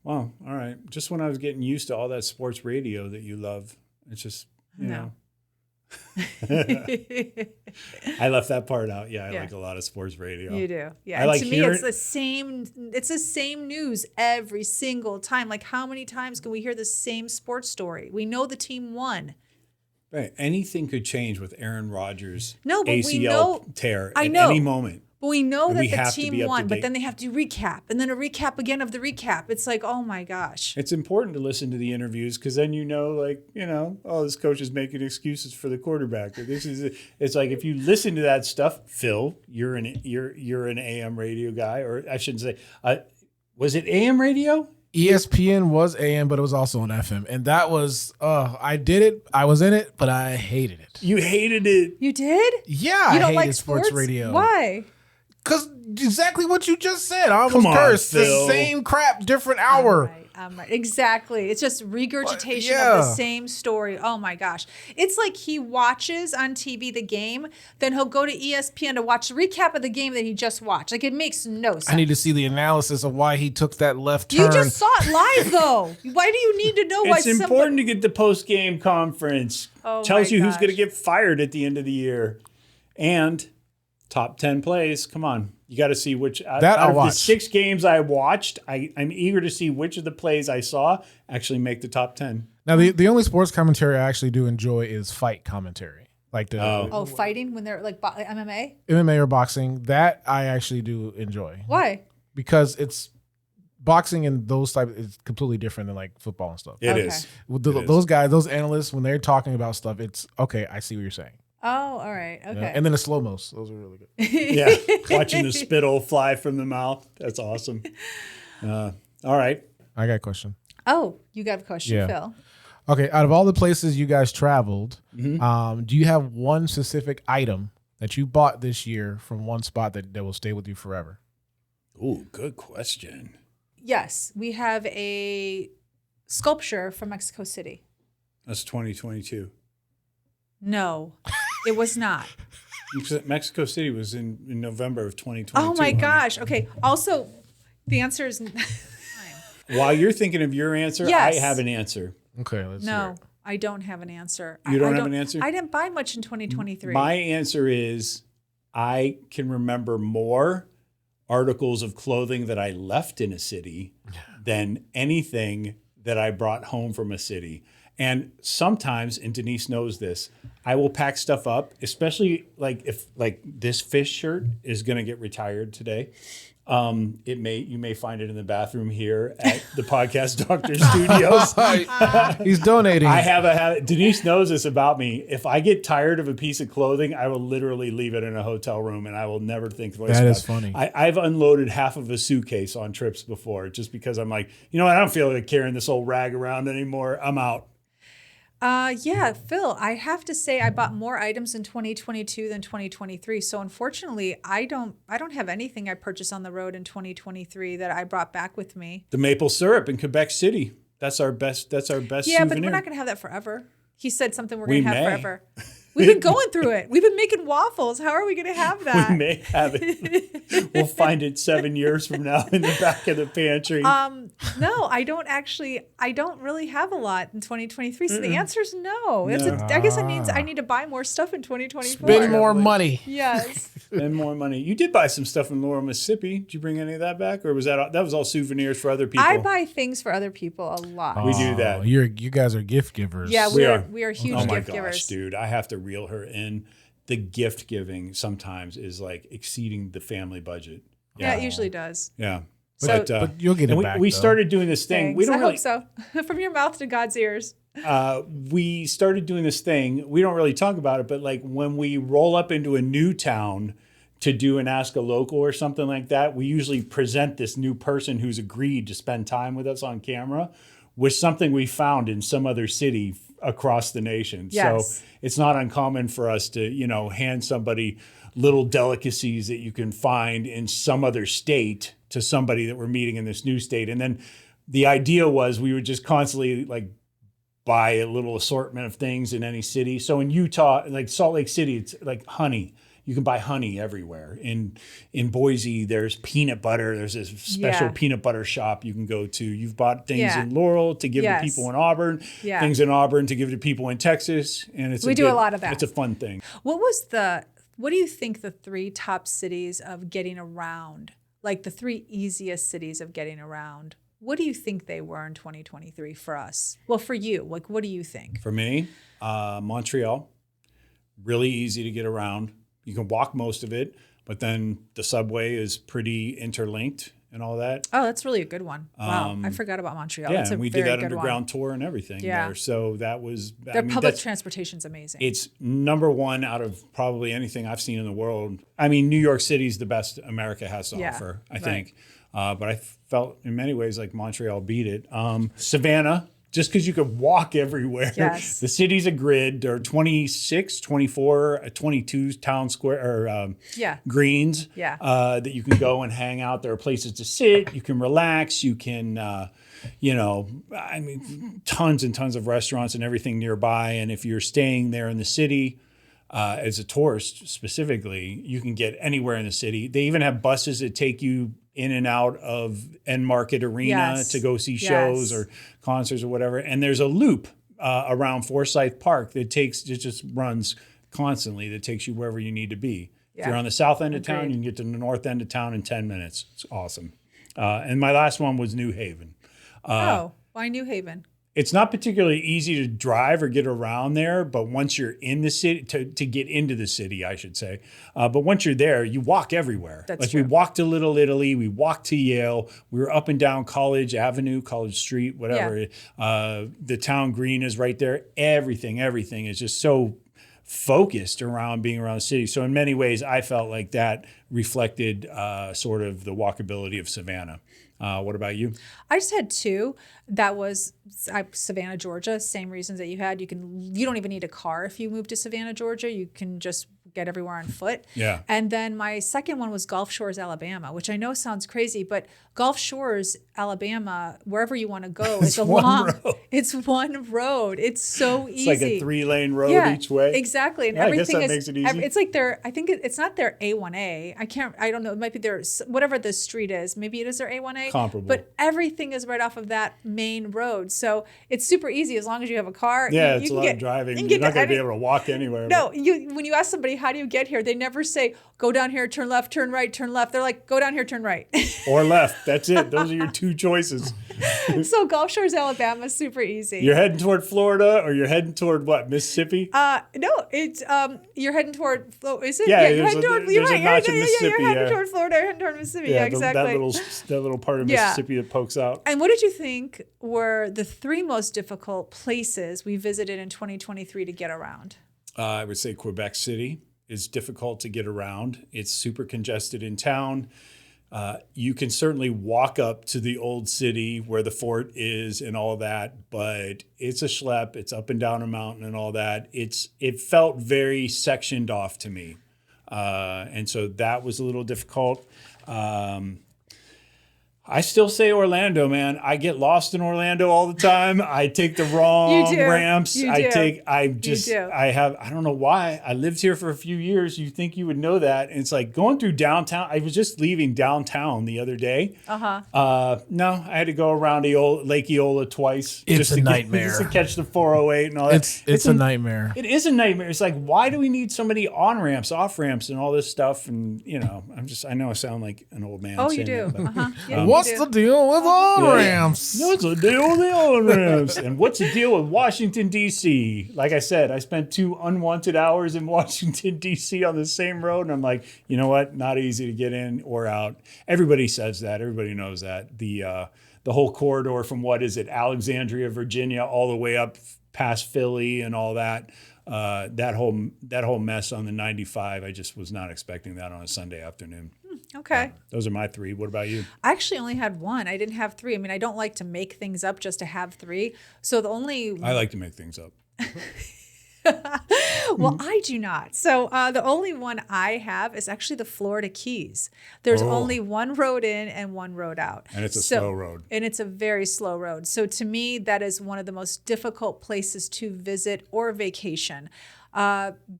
Wow. All right. Just when I was getting used to all that sports radio that you love, it's just, you know. I left that part out. Yeah, I Yeah. like a lot of sports radio. You do. Yeah. I And like to me, hearing- it's the same news every single time. Like, how many times can we hear the same sports story? We know the team won. Right. Anything could change with Aaron Rodgers' No, but we ACL know- tear I at know. any moment. But we know And that we the have to be team up to won, but date. then they have to recap and then a recap again of the recap. It's like, oh my gosh. It's important to listen to the interviews because then oh, this coach is making excuses for the quarterback. Or it's like if you listen to that stuff, Phil, you're an AM radio guy, or I shouldn't say, was it AM radio? ESPN was AM, but it was also on FM. And that was, I did it. I was in it, but I hated it. You hated it. You did? Yeah, You don't I hated like sports radio. Why? Because exactly what you just said. I almost Come on, cursed. Phil. The same crap, different hour. I'm right. Exactly. It's just regurgitation of yeah. the same story. Oh my gosh. It's like he watches on TV the game, then he'll go to ESPN to watch the recap of the game that he just watched. Like, it makes no sense. I need to see the analysis of why he took that left turn. You just saw it live though. Why do you need to know why It's important to get the post-game conference. Oh Tells my you who's gosh. going to get fired at the end of the year. And top 10 plays. Come on. You got to see which out I'll of watch. the 6 games I watched, I'm eager to see which of the plays I saw actually make the top 10. Now, the only sports commentary I actually do enjoy is fight commentary. Like the Oh, fighting when they're like MMA? MMA or boxing. That I actually do enjoy. Why? Because it's boxing and those type is completely different than like football and stuff. It Okay. is. With It is. those guys, those analysts, when they're talking about stuff, it's okay. I see what you're saying. Oh, all right. Okay. Yeah. And then the slow mos, those are really good. Yeah. Watching the spittle fly from the mouth. That's awesome. All right. I got a question. Oh, you got a question, Yeah. Phil. Okay, out of all the places you guys traveled, Mm-hmm. do you have one specific item that you bought this year from one spot that will stay with you forever? Ooh, good question. Yes, we have a sculpture from Mexico City. That's 2022. No, it was not. Mexico City was in November of 2022. Oh my honey. gosh. Okay. Also, the answer is While you're thinking of your answer, Yes. I have an answer. Okay, let's hear no. it. I don't have an answer. You don't I have an answer? I didn't buy much in 2023. My answer is I can remember more articles of clothing that I left in a city than anything that I brought home from a city. And sometimes, and Denise knows this, I will pack stuff up, especially like if like this fish shirt is going to get retired today. You may find it in the bathroom here at the Podcast Doctor Studios. He's donating. I have a habit. Denise knows this about me. If I get tired of a piece of clothing, I will literally leave it in a hotel room and I will never think twice That about is it. funny. I've unloaded half of a suitcase on trips before just because I'm like, you know what? I don't feel like carrying this old rag around anymore. I'm out. Yeah, Phil, I have to say I bought more items in 2022 than 2023. So unfortunately, I don't have anything I purchased on the road in 2023 that I brought back with me. The maple syrup in Quebec City. That's our best Yeah, souvenir. but we're not going to have that forever. He said something we're We going to have may. forever. We've been going through it. We've been making waffles. How are we going to have that? We may have it. We'll find it 7 years from now in the back of the pantry. No, I don't really have a lot in 2023. So the answer is no. I guess it means I need to buy more stuff in 2024. Spend more money. Yes. Spend more money. You did buy some stuff in Laurel, Mississippi. Did you bring any of that back, or was that was all souvenirs for other people? I buy things for other people a lot. We do that. You guys are gift givers. Yeah, We are. we are huge Oh my gift gosh, givers. dude! I have to reel her in. The gift giving sometimes is like exceeding the family budget. Yeah, it usually does. Yeah. But you'll get it and back, we though. started doing this thing. We Thanks. don't I really. hope so. From your mouth to God's ears. We started doing this thing. We don't really talk about it, but like when we roll up into a new town to do an Ask a Local or something like that, we usually present this new person who's agreed to spend time with us on camera with something we found in some other city across the nation. Yes. So it's not uncommon for us to, hand somebody little delicacies that you can find in some other state to somebody that we're meeting in this new state. And then the idea was we would just constantly like buy a little assortment of things in any city. So in Utah, like Salt Lake City, it's like honey. You can buy honey everywhere. In Boise, there's peanut butter. There's this special peanut butter shop you can go to. You've bought things in Laurel to give to people in Auburn, things in Auburn to give to people in Texas, and we do a lot of that. It's a fun thing. What do you think the 3 top cities of getting around, like the 3 easiest cities of getting around? What do you think they were in 2023 for us? Well, for you, like, what do you think? For me, Montreal, really easy to get around. You can walk most of it, but then the subway is pretty interlinked and all that. Oh, that's really a good one. Wow, I forgot about Montreal. Yeah, that's and we did that underground tour and everything there. So that was... Their public transportation's amazing. It's number one out of probably anything I've seen in the world. I mean, New York City's the best America has to offer, I think. But I felt in many ways like Montreal beat it. Savannah, just because you could walk everywhere. Yes. The city's a grid. There are 26, 24, 22 town square or greens that you can go and hang out. There are places to sit. You can relax. You can, tons and tons of restaurants and everything nearby. And if you're staying there in the city, as a tourist specifically, you can get anywhere in the city. They even have buses that take you in and out of End Market Arena to go see shows or concerts or whatever. And there's a loop around Forsyth Park that just runs constantly that takes you wherever you need to be. If you're on the south end of town, you can get to the north end of town in 10 minutes. It's awesome. And my last one was New Haven. Why New Haven? It's not particularly easy to drive or get around there, but once you're in the city, to get into the city, I should say. But once you're there, you walk everywhere. That's true. We walked to Little Italy, we walked to Yale, we were up and down College Avenue, College Street, whatever. The town green is right there. Everything is just so focused around being around the city. So in many ways, I felt like that reflected sort of the walkability of Savannah. What about you? I just had 2. That was Savannah, Georgia. Same reasons that you had. You don't even need a car if you move to Savannah, Georgia. You can just get everywhere on foot. Yeah. And then my second one was Gulf Shores, Alabama, which I know sounds crazy, but Gulf Shores, Alabama, wherever you want to go, it's It's one road. It's so easy. It's like a 3-lane road each way. Exactly. And everything makes it easy. It's like I think it's not their A1A. I don't know. It might be their, whatever the street is. Maybe it is their A1A. Comparable. But everything is right off of that main road. So it's super easy as long as you have a car. Yeah, it's a lot of driving. You're not going to be able to walk anywhere. No, when you ask somebody, how do you get here? They never say, go down here, turn left, turn right, turn left. They're like, go down here, turn right. Or left. That's it. Those are your 2 choices. So Gulf Shores, Alabama is super easy. You're heading toward Florida or you're heading toward what, Mississippi? No, it's you're heading toward, is it? Yeah, you're heading toward, you're right. Mississippi. You're heading toward Florida, you're heading toward Mississippi. Yeah, exactly. That little part of Mississippi that pokes out. And what did you think were the 3 most difficult places we visited in 2023 to get around? I would say Quebec City is difficult to get around. It's super congested in town. You can certainly walk up to the old city where the fort is and all that, but it's a schlep. It's up and down a mountain and all that. It felt very sectioned off to me. And so that was a little difficult. I still say Orlando, man. I get lost in Orlando all the time. I take the wrong ramps. I don't know why. I lived here for a few years. You think you would know that. And it's like going through downtown. I was just leaving downtown the other day. No, I had to go around Lake Eola twice. It's a nightmare. Just to catch the 408 and all that. It's a nightmare. It is a nightmare. It's like, why do we need so many on ramps, off ramps, and all this stuff? And, I know I sound like an old man. Oh, you do. What's the deal with on-ramps? What's the deal with the on-ramps? And what's the deal with Washington, D.C.? Like I said, I spent 2 unwanted hours in Washington, D.C. on the same road. And I'm like, you know what? Not easy to get in or out. Everybody says that. Everybody knows that. The whole corridor from Alexandria, Virginia, all the way up past Philly and all that. That whole mess on the 95, I just was not expecting that on a Sunday afternoon. Okay. Those are my 3. What about you? I actually only had 1. I didn't have 3. I mean, I don't like to make things up just to have 3. So I like to make things up. Well, I do not. So the only one I have is actually the Florida Keys. There's only 1 road in and 1 road out. And it's a slow road. And it's a very slow road. So to me, that is one of the most difficult places to visit or vacation.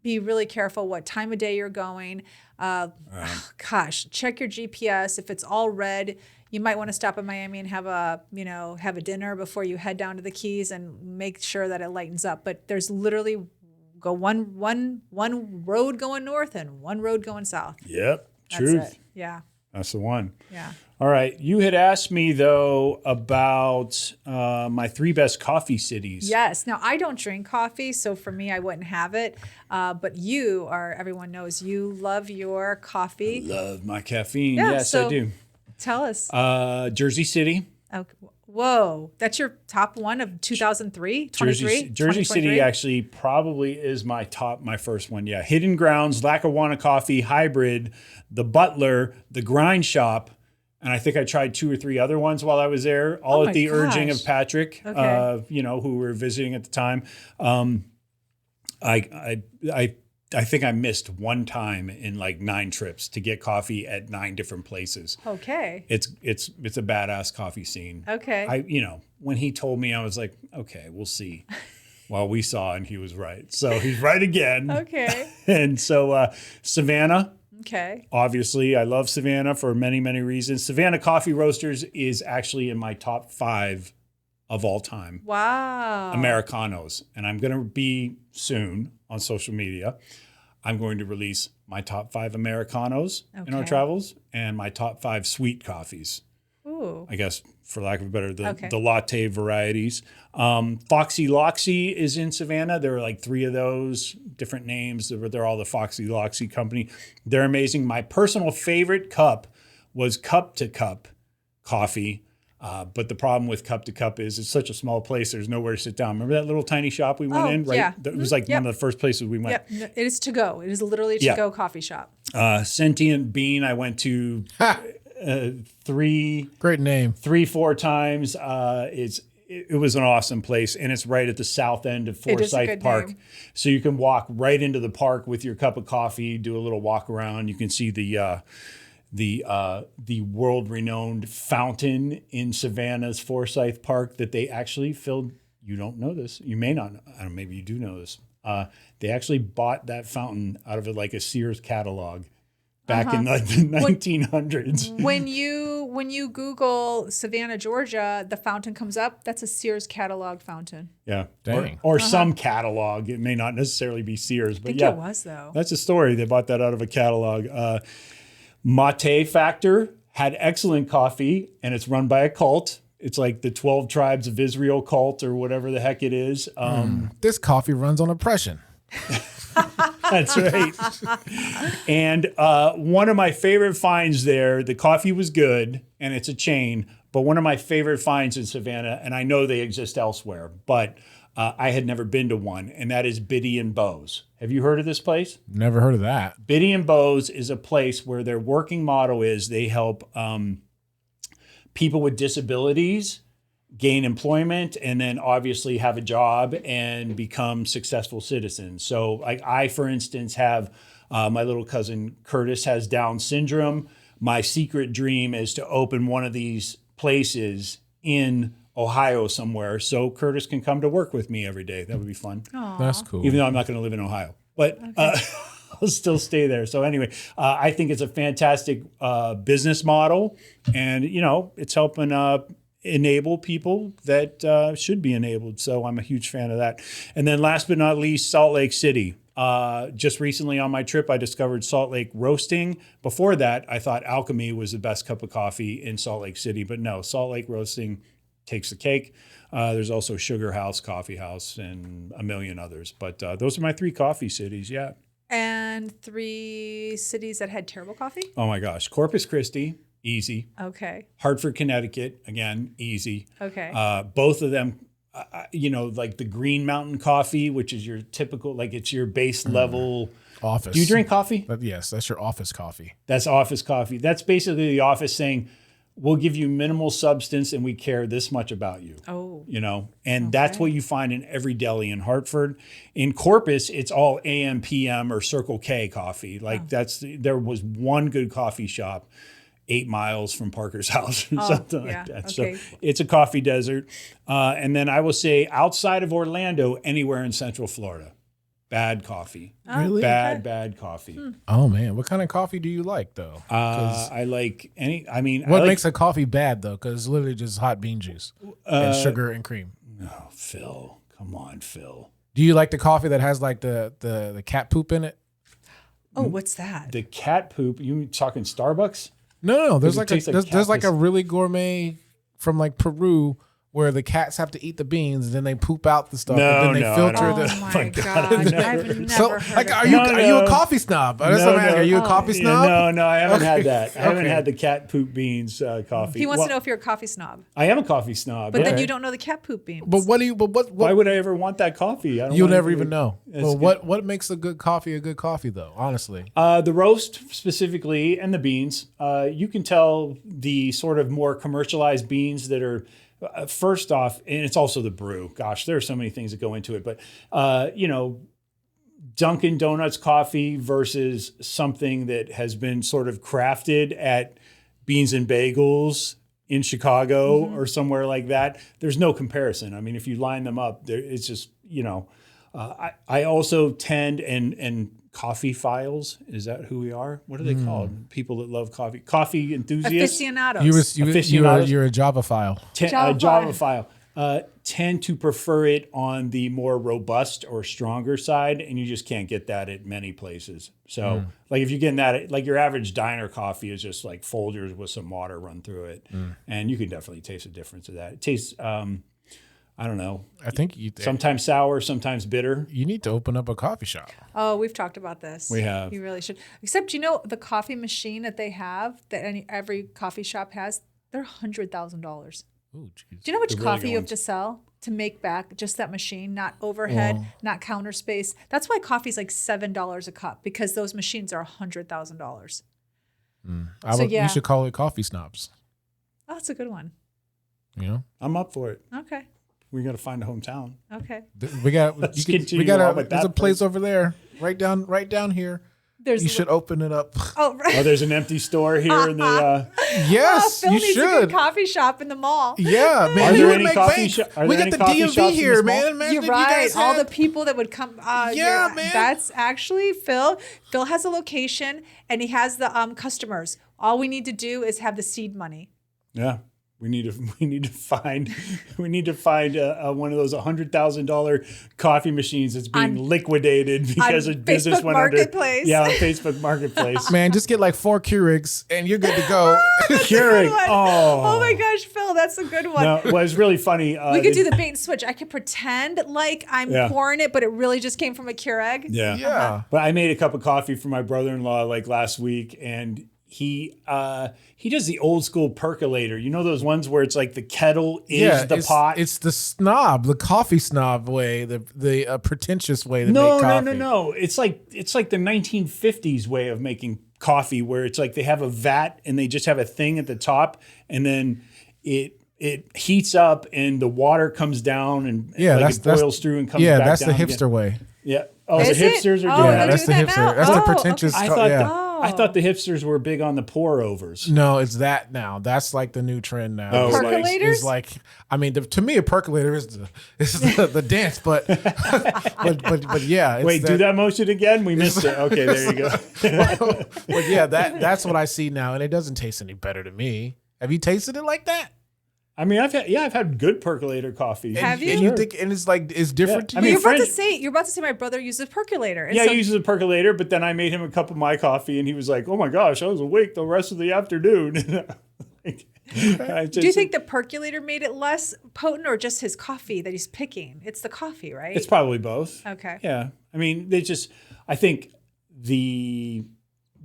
Be really careful what time of day you're going. Gosh, check your GPS. If it's all red, you might want to stop in Miami and have a dinner before you head down to the Keys and make sure that it lightens up. But there's literally one road going north and one road going south. Yep. That's Truth. it. Yeah. That's the one. Yeah. All right. You had asked me, though, about my 3 best coffee cities. Yes. Now, I don't drink coffee, so for me, I wouldn't have it. But everyone knows you love your coffee. Love my caffeine. Yeah, Yes, so I do. Tell us. Jersey City. Okay. Whoa. That's your top one of 2003? 23? Jersey City actually probably is my first one. Yeah. Hidden Grounds, Lackawanna Coffee, Hybrid, The Butler, The Grind Shop. And I think I tried 2 or 3 other ones while I was there, all at the urging of Patrick, Okay. who we were visiting at the time. I think I missed one time in like 9 trips to get coffee at 9 different places. Okay. It's a badass coffee scene. Okay. When he told me, I was like, okay, we'll see. Well, we saw, and he was right. So he's right again. Okay. And so Savannah. Okay. Obviously, I love Savannah for many, many reasons. Savannah Coffee Roasters is actually in my top 5 of all time. Wow. Americanos. And I'm going to be soon on social media. I'm going to release my top 5 Americanos in our Okay. travels and my top 5 sweet coffees. Ooh. I guess, for lack of a better, Okay. the latte varieties. Foxy Loxy is in Savannah. There are like 3 of those different names. They're all the Foxy Loxy company. They're amazing. My personal favorite cup was Cup to Cup coffee. But the problem with Cup to Cup is it's such a small place. There's nowhere to sit down. Remember that little tiny shop we went in? Right. Yeah. That was like one of the first places we went. Yep. No, it is to go. It is literally a to go coffee shop. Sentient Bean, I went to 3, Great name. 4 times. It was an awesome place, and it's right at the south end of It is a Forsyth good Park. name. So you can walk right into the park with your cup of coffee, do a little walk around. You can see the world-renowned fountain in Savannah's Forsyth Park that they actually filled. You don't know this. You may not know. I don't know, maybe you do know this. They actually bought that fountain out of a Sears catalog back in the 1900s. When you Google Savannah, Georgia, the fountain comes up. That's a Sears catalog fountain. Yeah. Dang. Or some catalog. It may not necessarily be Sears, I but think yeah. it was though. That's a story. They bought that out of a catalog. Mate Factor had excellent coffee, and it's run by a cult. It's like the 12 Tribes of Israel cult or whatever the heck it is. This coffee runs on oppression. That's right. And one of my favorite finds there, the coffee was good, and it's a chain, but one of my favorite finds in Savannah, and I know they exist elsewhere, but I had never been to one, and that is Biddy and Bowes. Have you heard of this place? Never heard of that. Biddy and Bowes is a place where their working motto is they help people with disabilities gain employment and then obviously have a job and become successful citizens. So like I, for instance, have my little cousin Curtis has Down syndrome. My secret dream is to open one of these places in Ohio somewhere so Curtis can come to work with me every day. That would be fun. That's cool. Even though I'm not going to live in Ohio, but I'll still stay there. So anyway, I think it's a fantastic business model, and it's helping enable people that should be enabled. So I'm a huge fan of that. And then last but not least, Salt Lake City. Just recently on my trip, I discovered Salt Lake Roasting. Before that, I thought Alchemy was the best cup of coffee in Salt Lake City, but no, Salt Lake Roasting takes the cake. There's also Sugar House, Coffee House, and a million others. But those are my 3 coffee cities, yeah. And 3 cities that had terrible coffee? Oh my gosh. Corpus Christi, easy. Okay. Hartford, Connecticut, again, easy. Okay. Both of them, like the Green Mountain coffee, which is your typical, like it's your base level. Office. Do you drink coffee? Yes, that's your office coffee. That's office coffee. That's basically the office saying, we'll give you minimal substance and we care this much about you. Oh. And that's what you find in every deli in Hartford. In Corpus, it's all AM, PM or Circle K coffee. Like there was one good coffee shop 8 miles from Parker's house or something like that. Okay. So it's a coffee desert. And then I will say outside of Orlando, anywhere in Central Florida. bad coffee. Really? Bad coffee. Oh man, what kind of coffee do you like though? I like any. I mean, What I like, makes a coffee bad though? Because it's literally just hot bean juice and sugar and cream. Oh, Phil, come on, Phil. Do you like the coffee that has like the cat poop in it? Oh, what's that? The cat poop. You talking Starbucks? No. There's Does it like a taste like there's like a cactus? really gourmet from like Peru where the cats have to eat the beans and then they poop out the stuff No, and then they no, filter Oh the. my gosh, I've never So, heard like, of are that. you No, are you a no. coffee snob? That's what I'm asking. Are you a coffee Yeah, snob? no, I haven't had that. I haven't Okay. had the cat poop beans coffee. He wants Well, to know if you're a coffee snob, I am a coffee snob. but then yeah. you don't know the cat poop beans. But what do you? But what? Why would I ever want that coffee? I don't You'll want never it to- even know. It's Well, good. what makes a good coffee though? Honestly, The roast specifically and the beans. You can tell the sort of more commercialized beans that are first off, and it's also the brew. Gosh, there are so many things that go into it, but Dunkin' Donuts coffee versus something that has been sort of crafted at Beans and Bagels in Chicago or somewhere like that. There's no comparison. I mean, if you line them up, it's just I also tend and coffee files. Is that who we are? What are they called? People that love coffee. Coffee enthusiasts. Aficionados. you're a Java file. Java Java file. Tend to prefer it on the more robust or stronger side, and you just can't get that at many places. So, like if you're getting that, like your average diner coffee is just like Folgers with some water run through it, and you can definitely taste the difference of that. It tastes, I don't know, I think you sometimes sour, sometimes bitter. you need to open up a coffee shop. Oh, we've talked about this. We have. You really should. Except, the coffee machine that they have that every coffee shop has, they're $100,000. Oh, jeez. Do you know how much The really coffee good you have ones. to sell to make back just that machine? Not overhead, not counter space. That's why coffee's like $7 a cup, because those machines are $100,000. You should call it coffee snobs. Oh, that's a good one. You know, I'm up for it. Okay. We got to find a hometown. Okay. we got Let's we continue got on with there's that a place over there, right down here. There's You should open it up. Oh, right. Oh, there's an empty store here in the. Yes, Phil you needs a should. good coffee shop in the mall. Yeah, man, Are you there would any make coffee bank. sho- are We there got any the coffee DMV shops in here, this mall? man. Imagine You're if you right. guys All the had- people that would come. Yeah, man. That's actually Phil. Phil has a location and he has the customers. All we need to do is have the seed money. Yeah, we need to find one of those $100,000 coffee machines that's being liquidated because on a business Facebook went under. Marketplace. Yeah, on Facebook Marketplace. Man, just get like 4 Keurigs and you're good to go. Keurig. Oh my gosh, Phil, that's a good one. No, well, it's really funny. We could do the bait and switch. I could pretend like I'm Yeah. pouring it, but it really just came from a Keurig. Yeah. Yeah. But I made a cup of coffee for my brother-in-law like last week, and he does the old school percolator. You know those ones where it's like the kettle is the pot? It's the snob, the coffee snob way, the pretentious way to No, make coffee. no. It's like the 1950s way of making coffee, where it's like they have a vat and they just have a thing at the top, and then it heats up and the water comes down and Yeah, like it boils through and comes yeah, back that's the down hipster again. way. Yeah. Oh, Is the it? hipsters are Oh, doing they're that. That's the doing that hipster. now? That's the Oh, pretentious. okay. I thought the hipsters were big on the pour overs. No, it's that now. That's like the new trend now. Oh, like- Percolators? It's like, I mean, to me, a percolator is the dance, but yeah. It's Wait, do that motion again? We missed it. Okay, there you go. But yeah, that's what I see now, and it doesn't taste any better to me. Have you tasted it like that? I mean, I've had good percolator coffee. Have you? And you think, and it's like it's different Yeah, to I you. mean, You're about to say my brother uses a percolator. And Yeah, so, he uses a percolator, but then I made him a cup of my coffee, and he was like, "Oh my gosh, I was awake the rest of the afternoon." do you think the percolator made it less potent, or just his coffee that he's picking? It's the coffee, right? it's probably both? Okay. Yeah, I mean, I think the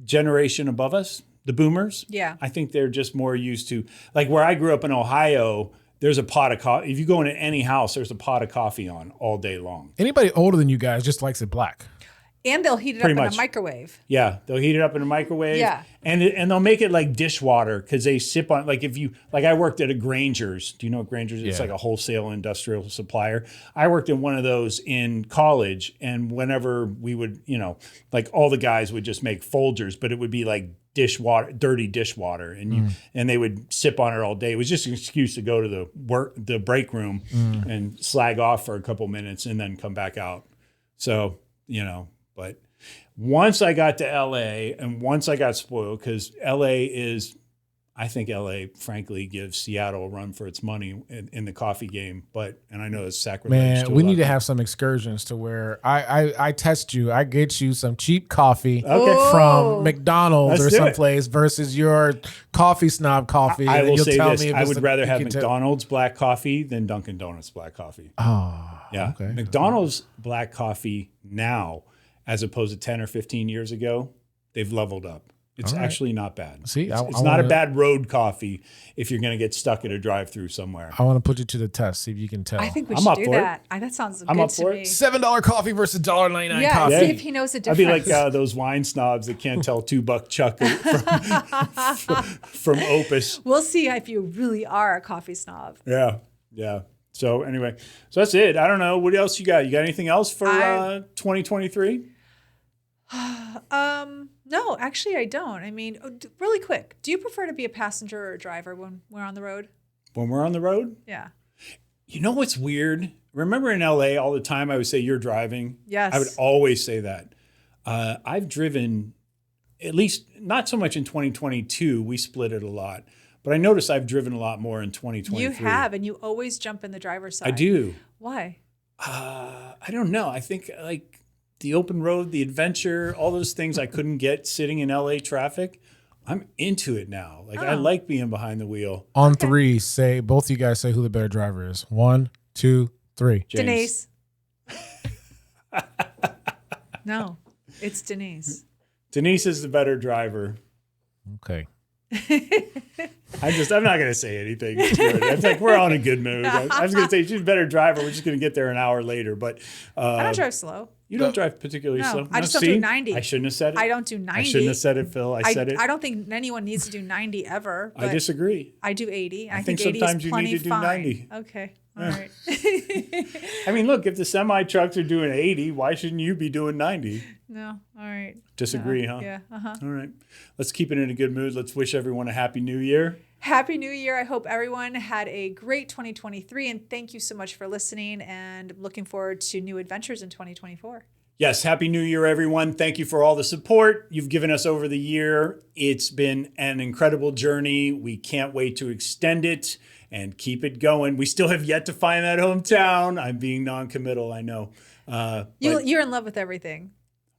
generation above us, the boomers, Yeah. I think they're just more used to, like where I grew up in Ohio. There's a pot of coffee. If you go into any house, there's a pot of coffee on all day long. Anybody older than you guys just likes it black. And they'll heat it Pretty up in much. a microwave. Yeah, they'll heat it up in a microwave. Yeah. and they'll make it like dishwater because they sip on, like I worked at a Granger's. Do you know what Granger's? It's Yeah. like a wholesale industrial supplier. I worked in one of those in college, and whenever we would, like all the guys would just make Folgers, but it would be like dishwater, dirty dishwater, and they would sip on it all day. It was just an excuse to go to the break room and slag off for a couple minutes and then come back out. So But once I got to LA and once I got spoiled, because I think LA, frankly, gives Seattle a run for its money in the coffee game. And I know it's sacrilege. Man, we need to have some excursions to where I test you. I get you some cheap coffee from McDonald's or someplace versus your coffee snob coffee. I will say this. I I would rather have McDonald's black coffee than Dunkin' Donuts black coffee. Oh, yeah. Okay. McDonald's black coffee now, as opposed to 10 or 15 years ago, they've leveled up. It's actually not bad. See, it's not a bad road coffee if you're going to get stuck at a drive-through somewhere. I want to put you to the test, see if you can tell. I think we I'm should up do for that. That sounds good to me. $7 coffee versus $1.99 Yeah, coffee. see if he knows the I'd difference. be like those wine snobs that can't tell $2 Chuck from Opus. We'll see if you really are a coffee snob. Yeah. So anyway, so that's it. I don't know. What else you got? You got anything else for 2023? No, actually, I don't. I mean, really quick, do you prefer to be a passenger or a driver when we're on the road? When we're on the road? Yeah. You know what's weird? Remember in LA all the time I would say you're driving? Yes. I would always say that. I've driven, at least not so much in 2022. We split it a lot. But I noticed I've driven a lot more in 2023. You have, and you always jump in the driver's side. I do. Why? I don't know. I think like the open road, the adventure, all those things I couldn't get sitting in LA traffic. I'm into it now. Like I like being behind the wheel. On three, both you guys say who the better driver is. 1, 2, 3. James. Denise. No, it's Denise. Denise is the better driver. Okay. I'm not going to say anything. It's like we're on a good mood. I was going to say she's a better driver. We're just going to get there an hour later. But I don't drive slow. You don't drive particularly slow. I just don't do 90. I shouldn't have said it. I don't do 90. I shouldn't have said it, Phil. I said it. I don't think anyone needs to do 90 ever. I disagree. I do 80. I think 80 sometimes is you plenty need to do fine. 90. Okay. All right. I mean, look, if the semi trucks are doing 80, why shouldn't you be doing 90? No. All right. Disagree, huh? Yeah. Uh-huh. All right. Let's keep it in a good mood. Let's wish everyone a happy new year. Happy New Year. I hope everyone had a great 2023. And thank you so much for listening and looking forward to new adventures in 2024. Yes, Happy New Year, everyone. Thank you for all the support you've given us over the year. It's been an incredible journey. We can't wait to extend it and keep it going. We still have yet to find that hometown. I'm being non-committal, I know. You're in love with everything.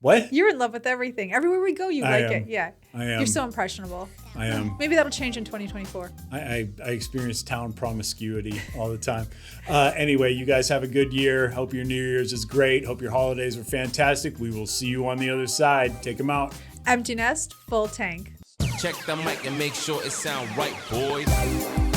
What? You're in love with everything. Everywhere we go, you like it. Yeah. I am. You're so impressionable. I am. Maybe that'll change in 2024. I experience town promiscuity all the time. Anyway, you guys have a good year. Hope your New Year's is great. Hope your holidays are fantastic. We will see you on the other side. Take them out. Empty nest, full tank. Check the mic and make sure it sound right, boys.